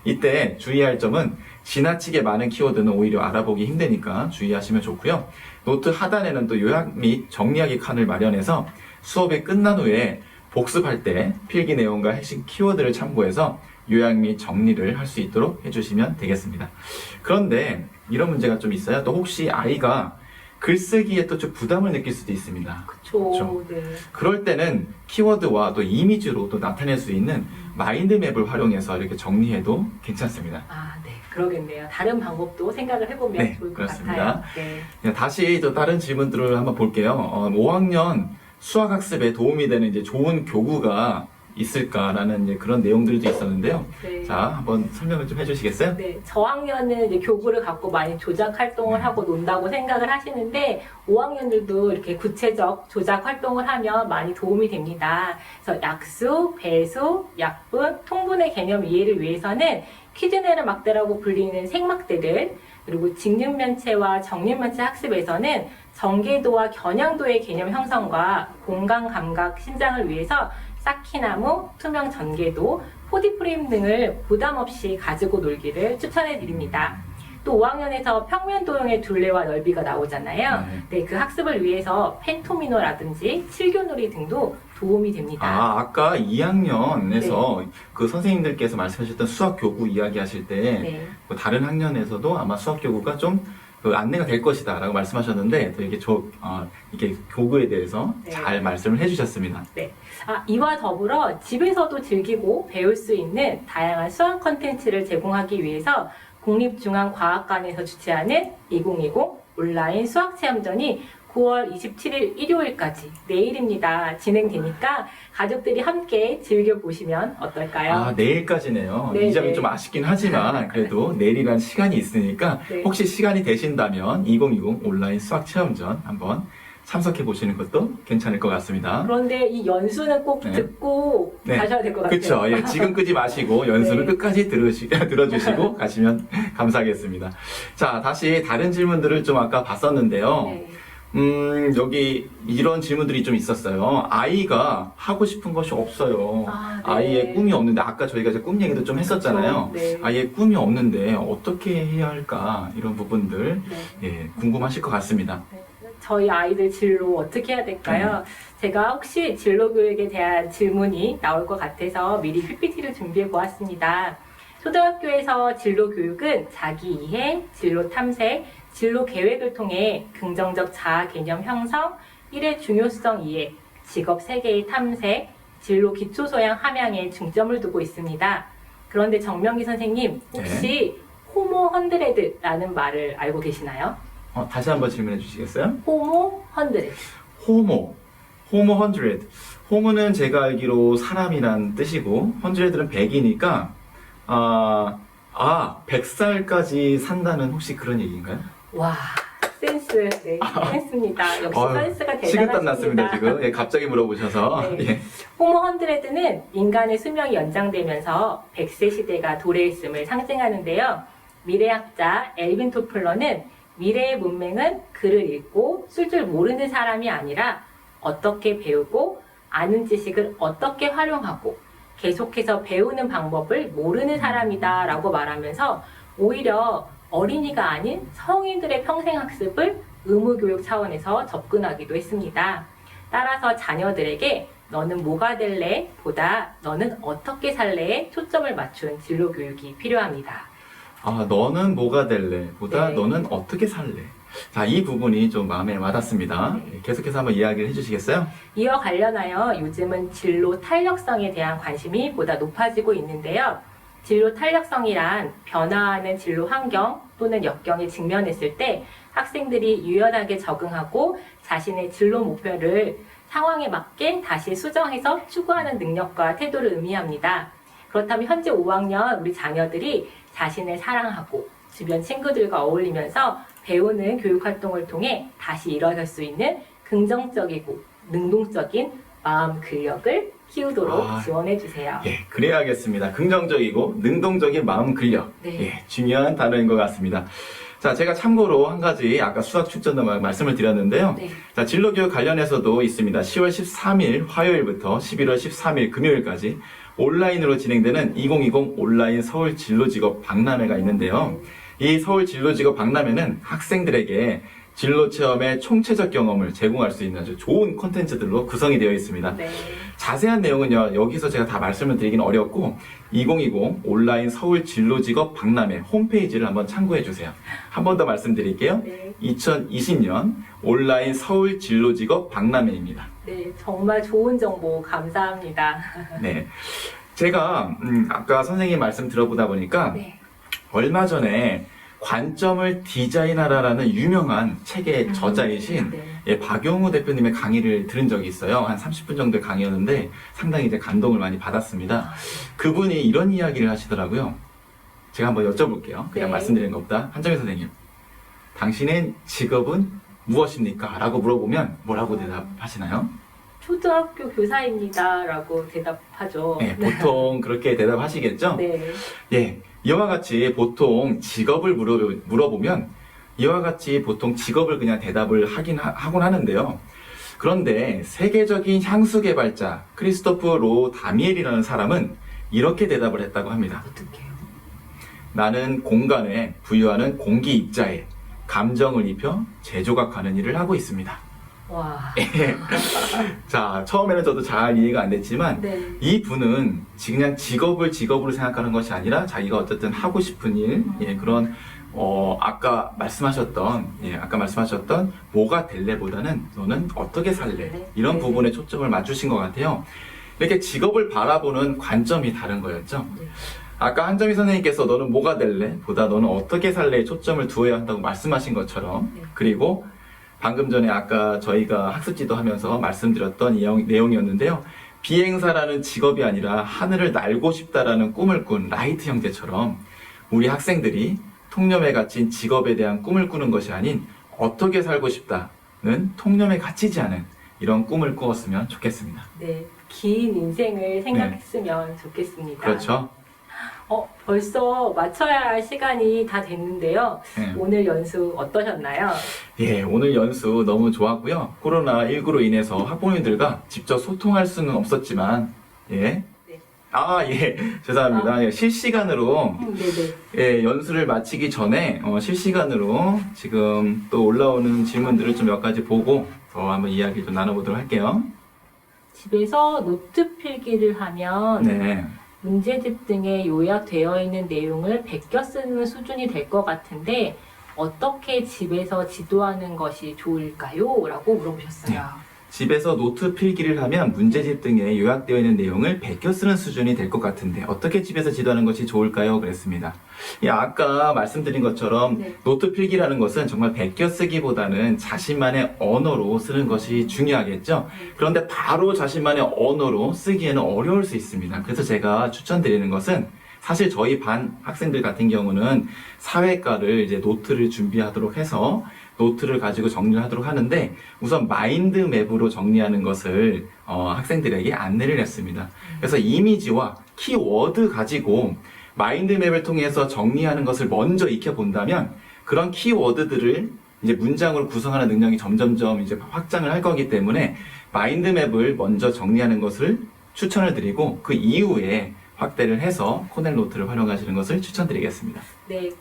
Speaker 2: 이때 주의할 점은 지나치게 많은 키워드는 오히려 알아보기 힘드니까 주의하시면 좋고요. 노트 하단에는 또 요약 및 정리하기 칸을 마련해서 수업이 끝난 후에 복습할 때 필기 내용과 핵심 키워드를 참고해서 요약 및 정리를 할 수 있도록 해주시면 되겠습니다. 그런데 이런 문제가 좀 있어요. 또 혹시 아이가 글쓰기에 또 좀 부담을 느낄 수도 있습니다.
Speaker 1: 그쵸. 네.
Speaker 2: 그럴 때는 키워드와 또 이미지로 또 나타낼 수 있는 마인드맵을 활용해서 이렇게 정리해도 괜찮습니다.
Speaker 1: 아, 네. 그러겠네요. 다른 방법도 생각을 해보면
Speaker 2: 네,
Speaker 1: 좋을 것
Speaker 2: 그렇습니다.
Speaker 1: 같아요. 네.
Speaker 2: 다시 또 다른 질문들을 한번 볼게요. 5학년 수학학습에 도움이 되는 이제 좋은 교구가 있을까라는 이제 그런 내용들도 있었는데요.
Speaker 1: 네.
Speaker 2: 자, 한번 설명을 좀 해주시겠어요?
Speaker 1: 네, 저학년은 이제 교구를 갖고 많이 조작 활동을 하고 논다고 생각을 하시는데 5학년들도 이렇게 구체적 조작 활동을 하면 많이 도움이 됩니다. 그래서 약수, 배수, 약분, 통분의 개념 이해를 위해서는 퀴즈네르 막대라고 불리는 생막대들, 그리고 직립면체와 정립면체 학습에서는 정계도와 겨냥도의 개념 형성과 공간 감각 신장을 위해서 쌓기나무, 투명 전개도, 4D 프레임 등을 부담 없이 가지고 놀기를 추천해 드립니다. 또 5학년에서 평면 도형의 둘레와 넓이가 나오잖아요. 네, 그 학습을 위해서 펜토미노라든지 칠교놀이 등도 도움이 됩니다.
Speaker 2: 아, 아까 2학년에서 그 선생님들께서 말씀하셨던 수학 교구 이야기 하실 때
Speaker 1: 네.
Speaker 2: 뭐 다른 학년에서도 아마 수학 교구가 좀 안내가 될 것이다 라고 말씀하셨는데 또 이게 이게 교구에 대해서
Speaker 1: 네.
Speaker 2: 잘 말씀을 해주셨습니다.
Speaker 1: 네. 이와 더불어 집에서도 즐기고 배울 수 있는 다양한 수학 콘텐츠를 제공하기 위해서 국립중앙과학관에서 주최하는 2020 온라인 수학체험전이 9월 27일 일요일까지 내일입니다. 진행되니까 가족들이 함께 즐겨보시면 어떨까요?
Speaker 2: 아, 내일까지네요.
Speaker 1: 네,
Speaker 2: 이 점이
Speaker 1: 네.
Speaker 2: 좀 아쉽긴 하지만 그래도 내일이란 시간이 있으니까
Speaker 1: 네.
Speaker 2: 혹시 시간이 되신다면 2020 온라인 수학체험전 한번 참석해 보시는 것도 괜찮을 것 같습니다.
Speaker 1: 그런데 이 연수는 꼭
Speaker 2: 네.
Speaker 1: 듣고
Speaker 2: 네.
Speaker 1: 가셔야 될 것 같아요.
Speaker 2: 그렇죠. 예, 지금 끄지 마시고 연수를
Speaker 1: 네.
Speaker 2: 끝까지 들어주시고 가시면 감사하겠습니다. 자, 다시 다른 질문들을 좀 아까 봤었는데요.
Speaker 1: 네.
Speaker 2: 여기 이런 질문들이 좀 있었어요. 아이가 하고 싶은 것이 없어요.
Speaker 1: 네.
Speaker 2: 아이의 꿈이 없는데 아까 저희가 이제 꿈 얘기도 좀 했었잖아요.
Speaker 1: 네.
Speaker 2: 아이의 꿈이 없는데 어떻게 해야 할까 이런 부분들
Speaker 1: 네.
Speaker 2: 예, 궁금하실 것 같습니다.
Speaker 1: 저희 아이들 진로 어떻게 해야 될까요? 제가 혹시 진로 교육에 대한 질문이 나올 것 같아서 미리 PPT를 준비해 보았습니다. 초등학교에서 진로 교육은 자기 이해, 진로 탐색, 진로 계획을 통해 긍정적 자아 개념 형성, 일의 중요성 이해, 직업 세계의 탐색, 진로 기초 소양 함양에 중점을 두고 있습니다. 그런데 정명기 선생님, 혹시 호모 헌드레드라는 말을 알고 계시나요?
Speaker 2: 다시 한번 질문해 주시겠어요?
Speaker 1: 호모 헌드레드.
Speaker 2: 호모 100. 호모는 제가 알기로 사람이란 뜻이고, 100은 100이니까, 100살까지 산다는 혹시 그런 얘기인가요?
Speaker 1: 와, 센스. 네, 했습니다. 역시 센스가
Speaker 2: 식은땀 났습니다,
Speaker 1: 대단하십니다.
Speaker 2: 지금. 예, 갑자기 물어보셔서.
Speaker 1: 네.
Speaker 2: 예.
Speaker 1: 호모 헌드레드는 인간의 수명이 연장되면서 100세 시대가 도래했음을 상징하는데요. 미래학자 엘빈 토플러는 미래의 문맹은 글을 읽고 쓸 줄 모르는 사람이 아니라 어떻게 배우고 아는 지식을 어떻게 활용하고 계속해서 배우는 방법을 모르는 사람이다 라고 말하면서 오히려 어린이가 아닌 성인들의 평생학습을 의무교육 차원에서 접근하기도 했습니다. 따라서 자녀들에게 너는 뭐가 될래? 보다 너는 어떻게 살래에 초점을 맞춘 진로교육이 필요합니다.
Speaker 2: 너는 뭐가 될래? 보다
Speaker 1: 네.
Speaker 2: 너는 어떻게 살래? 자, 이 부분이 좀 마음에 와닿습니다.
Speaker 1: 네.
Speaker 2: 계속해서 한번 이야기를 해주시겠어요?
Speaker 1: 이와 관련하여 요즘은 진로 탄력성에 대한 관심이 보다 높아지고 있는데요. 진로 탄력성이란 변화하는 진로 환경 또는 역경에 직면했을 때 학생들이 유연하게 적응하고 자신의 진로 목표를 상황에 맞게 다시 수정해서 추구하는 능력과 태도를 의미합니다. 그렇다면 현재 5학년 우리 자녀들이 자신을 사랑하고 주변 친구들과 어울리면서 배우는 교육활동을 통해 다시 일어설 수 있는 긍정적이고 능동적인 마음 근력을 키우도록 지원해주세요.
Speaker 2: 예, 그래야겠습니다. 긍정적이고 능동적인 마음 근력.
Speaker 1: 네.
Speaker 2: 예, 중요한 단어인 것 같습니다. 자, 제가 참고로 한 가지 아까 수학 축전도 말씀을 드렸는데요.
Speaker 1: 네.
Speaker 2: 자, 진로교육 관련해서도 있습니다. 10월 13일 화요일부터 11월 13일 금요일까지 온라인으로 진행되는 2020 온라인 서울 진로직업 박람회가 있는데요. 이 서울 진로직업 박람회는 학생들에게 진로 체험의 총체적 경험을 제공할 수 있는 아주 좋은 콘텐츠들로 구성이 되어 있습니다.
Speaker 1: 네.
Speaker 2: 자세한 내용은요, 여기서 제가 다 말씀을 드리기는 어렵고 2020 온라인 서울 진로직업 박람회 홈페이지를 한번 참고해 주세요. 한 번 더 말씀드릴게요.
Speaker 1: 네.
Speaker 2: 2020년 온라인 서울 진로직업 박람회입니다.
Speaker 1: 네, 정말 좋은 정보 감사합니다.
Speaker 2: 네. 제가 아까 선생님 말씀 들어보다 보니까
Speaker 1: 네.
Speaker 2: 얼마 전에 관점을 디자인하라라는 유명한 책의 저자이신
Speaker 1: 네.
Speaker 2: 예, 박용우 대표님의 강의를 들은 적이 있어요. 한 30분 정도의 강의였는데 상당히 이제 감동을 많이 받았습니다. 그분이 이런 이야기를 하시더라고요. 제가 한번 여쭤볼게요. 그냥
Speaker 1: 네.
Speaker 2: 말씀드리는 것보다. 한정희 선생님, 당신의 직업은 무엇입니까? 라고 물어보면 뭐라고 대답하시나요?
Speaker 1: 초등학교 교사입니다라고 대답하죠.
Speaker 2: 네, 보통 그렇게 대답하시겠죠?
Speaker 1: 네.
Speaker 2: 예, 이와 같이 보통 직업을 물어보면 이와 같이 보통 직업을 그냥 대답을 하곤 하는데요. 그런데 세계적인 향수 개발자 크리스토프 로 다미엘이라는 사람은 이렇게 대답을 했다고 합니다.
Speaker 1: 어떡해요?
Speaker 2: 나는 공간에 부유하는 공기 입자에 감정을 입혀 재조각하는 일을 하고 있습니다.
Speaker 1: 와.
Speaker 2: 자, 처음에는 저도 잘 이해가 안 됐지만
Speaker 1: 네.
Speaker 2: 이 분은 그냥 직업을 직업으로 생각하는 것이 아니라 자기가 어쨌든 하고 싶은 일, 예, 그런 아까 말씀하셨던 뭐가 될래보다는 너는 어떻게 살래 이런
Speaker 1: 네.
Speaker 2: 부분에 초점을 맞추신 것 같아요. 이렇게 직업을 바라보는 관점이 다른 거였죠.
Speaker 1: 네.
Speaker 2: 아까 한점희 선생님께서 너는 뭐가 될래? 보다 너는 어떻게 살래에 초점을 두어야 한다고 말씀하신 것처럼
Speaker 1: 네.
Speaker 2: 그리고 방금 전에 아까 저희가 학습지도 하면서 말씀드렸던 내용이었는데요. 비행사라는 직업이 아니라 하늘을 날고 싶다라는 꿈을 꾼 라이트 형제처럼 우리 학생들이 통념에 갇힌 직업에 대한 꿈을 꾸는 것이 아닌 어떻게 살고 싶다는 통념에 갇히지 않은 이런 꿈을 꾸었으면 좋겠습니다.
Speaker 1: 네. 긴 인생을 생각했으면 좋겠습니다.
Speaker 2: 그렇죠?
Speaker 1: 벌써 맞춰야 할 시간이 다 됐는데요.
Speaker 2: 네.
Speaker 1: 오늘 연수 어떠셨나요?
Speaker 2: 예, 오늘 연수 너무 좋았고요. 코로나19로 인해서 학부모님들과 직접 소통할 수는 없었지만, 예.
Speaker 1: 네.
Speaker 2: 예, 죄송합니다. 예, 실시간으로,
Speaker 1: 네네.
Speaker 2: 예, 연수를 마치기 전에, 실시간으로 지금 또 올라오는 질문들을 좀 몇 가지 보고, 더 한번 이야기 좀 나눠보도록 할게요.
Speaker 1: 집에서 노트 필기를 하면
Speaker 2: 네.
Speaker 1: 문제집 등에 요약되어 있는 내용을 베껴 쓰는 수준이 될 것 같은데 어떻게 집에서 지도하는 것이 좋을까요? 라고 물어보셨어요.
Speaker 2: 집에서 노트 필기를 하면 문제집 등에 요약되어 있는 내용을 베껴 쓰는 수준이 될 것 같은데 어떻게 집에서 지도하는 것이 좋을까요? 그랬습니다. 예, 아까 말씀드린 것처럼
Speaker 1: 네.
Speaker 2: 노트 필기라는 것은 정말 베껴 쓰기보다는 자신만의 언어로 쓰는 것이 중요하겠죠. 그런데 바로 자신만의 언어로 쓰기에는 어려울 수 있습니다. 그래서 제가 추천드리는 것은 사실 저희 반 학생들 같은 경우는 사회과를 이제 노트를 준비하도록 해서 노트를 가지고 정리를 하도록 하는데 우선 마인드맵으로 정리하는 것을 학생들에게 안내를 했습니다. 그래서 이미지와 키워드 가지고 마인드맵을 통해서 정리하는 것을 먼저 익혀본다면 그런 키워드들을 이제 문장으로 구성하는 능력이 점점점 이제 확장을 할 거기 때문에 마인드맵을 먼저 정리하는 것을 추천을 드리고 그 이후에 확대를 해서 코넬 노트를 활용하시는 것을 추천드리겠습니다.
Speaker 1: 네,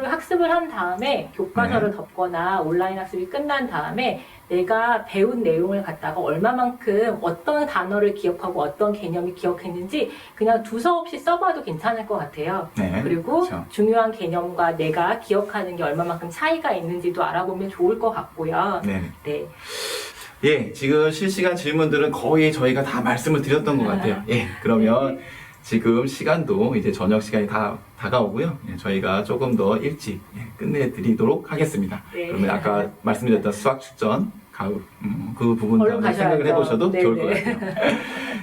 Speaker 1: 학습을 한 다음에 교과서를
Speaker 2: 네.
Speaker 1: 덮거나 온라인 학습이 끝난 다음에 내가 배운 내용을 갖다가 얼마만큼 어떤 단어를 기억하고 어떤 개념이 기억했는지 그냥 두서없이 써봐도 괜찮을 것 같아요.
Speaker 2: 네,
Speaker 1: 그리고
Speaker 2: 그렇죠.
Speaker 1: 중요한 개념과 내가 기억하는 게 얼마만큼 차이가 있는지도 알아보면 좋을 것 같고요.
Speaker 2: 네.
Speaker 1: 네.
Speaker 2: 예, 지금 실시간 질문들은 거의 저희가 다 말씀을 드렸던 것 같아요. 예, 그러면 지금 시간도 이제 저녁 시간이 다 다가오고요. 예, 저희가 조금 더 일찍 끝내드리도록 하겠습니다.
Speaker 1: 네.
Speaker 2: 그러면 아까 말씀드렸던 수학 출전 그 부분도
Speaker 1: 얼른
Speaker 2: 한번 생각을
Speaker 1: 가셔야죠.
Speaker 2: 해보셔도
Speaker 1: 네,
Speaker 2: 좋을
Speaker 1: 네.
Speaker 2: 것 같아요.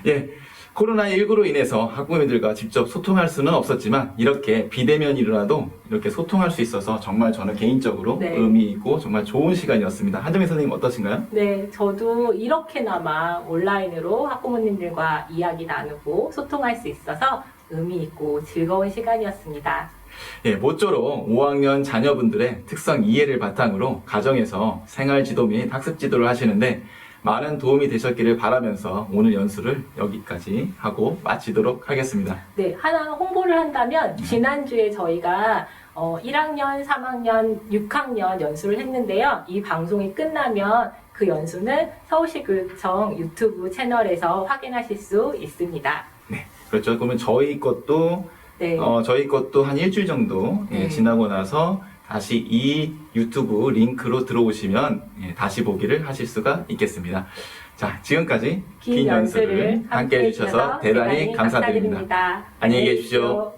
Speaker 2: 예, 코로나19로 인해서 학부모님들과 직접 소통할 수는 없었지만 이렇게 비대면이라도 이렇게 소통할 수 있어서 정말 저는 개인적으로
Speaker 1: 네.
Speaker 2: 의미 있고 정말 좋은 시간이었습니다. 한정희 선생님 어떠신가요?
Speaker 1: 네, 저도 이렇게나마 온라인으로 학부모님들과 이야기 나누고 소통할 수 있어서 의미 있고 즐거운 시간이었습니다.
Speaker 2: 예, 모쪼록 5학년 자녀분들의 특성 이해를 바탕으로 가정에서 생활지도 및 학습지도를 하시는데 많은 도움이 되셨기를 바라면서 오늘 연수를 여기까지 하고 마치도록 하겠습니다.
Speaker 1: 네, 하나 홍보를 한다면 지난주에 저희가 1학년, 3학년, 6학년 연수를 했는데요. 이 방송이 끝나면 그 연수는 서울시교육청 유튜브 채널에서 확인하실 수 있습니다.
Speaker 2: 네, 그렇죠. 그러면 저희 것도
Speaker 1: 네.
Speaker 2: 저희 것도 한 일주일 정도
Speaker 1: 네.
Speaker 2: 지나고 나서 다시 이 유튜브 링크로 들어오시면 다시 보기를 하실 수가 있겠습니다. 자, 지금까지
Speaker 1: 긴 연수를 함께 해주셔서 대단히 감사드립니다.
Speaker 2: 안녕히 계십시오.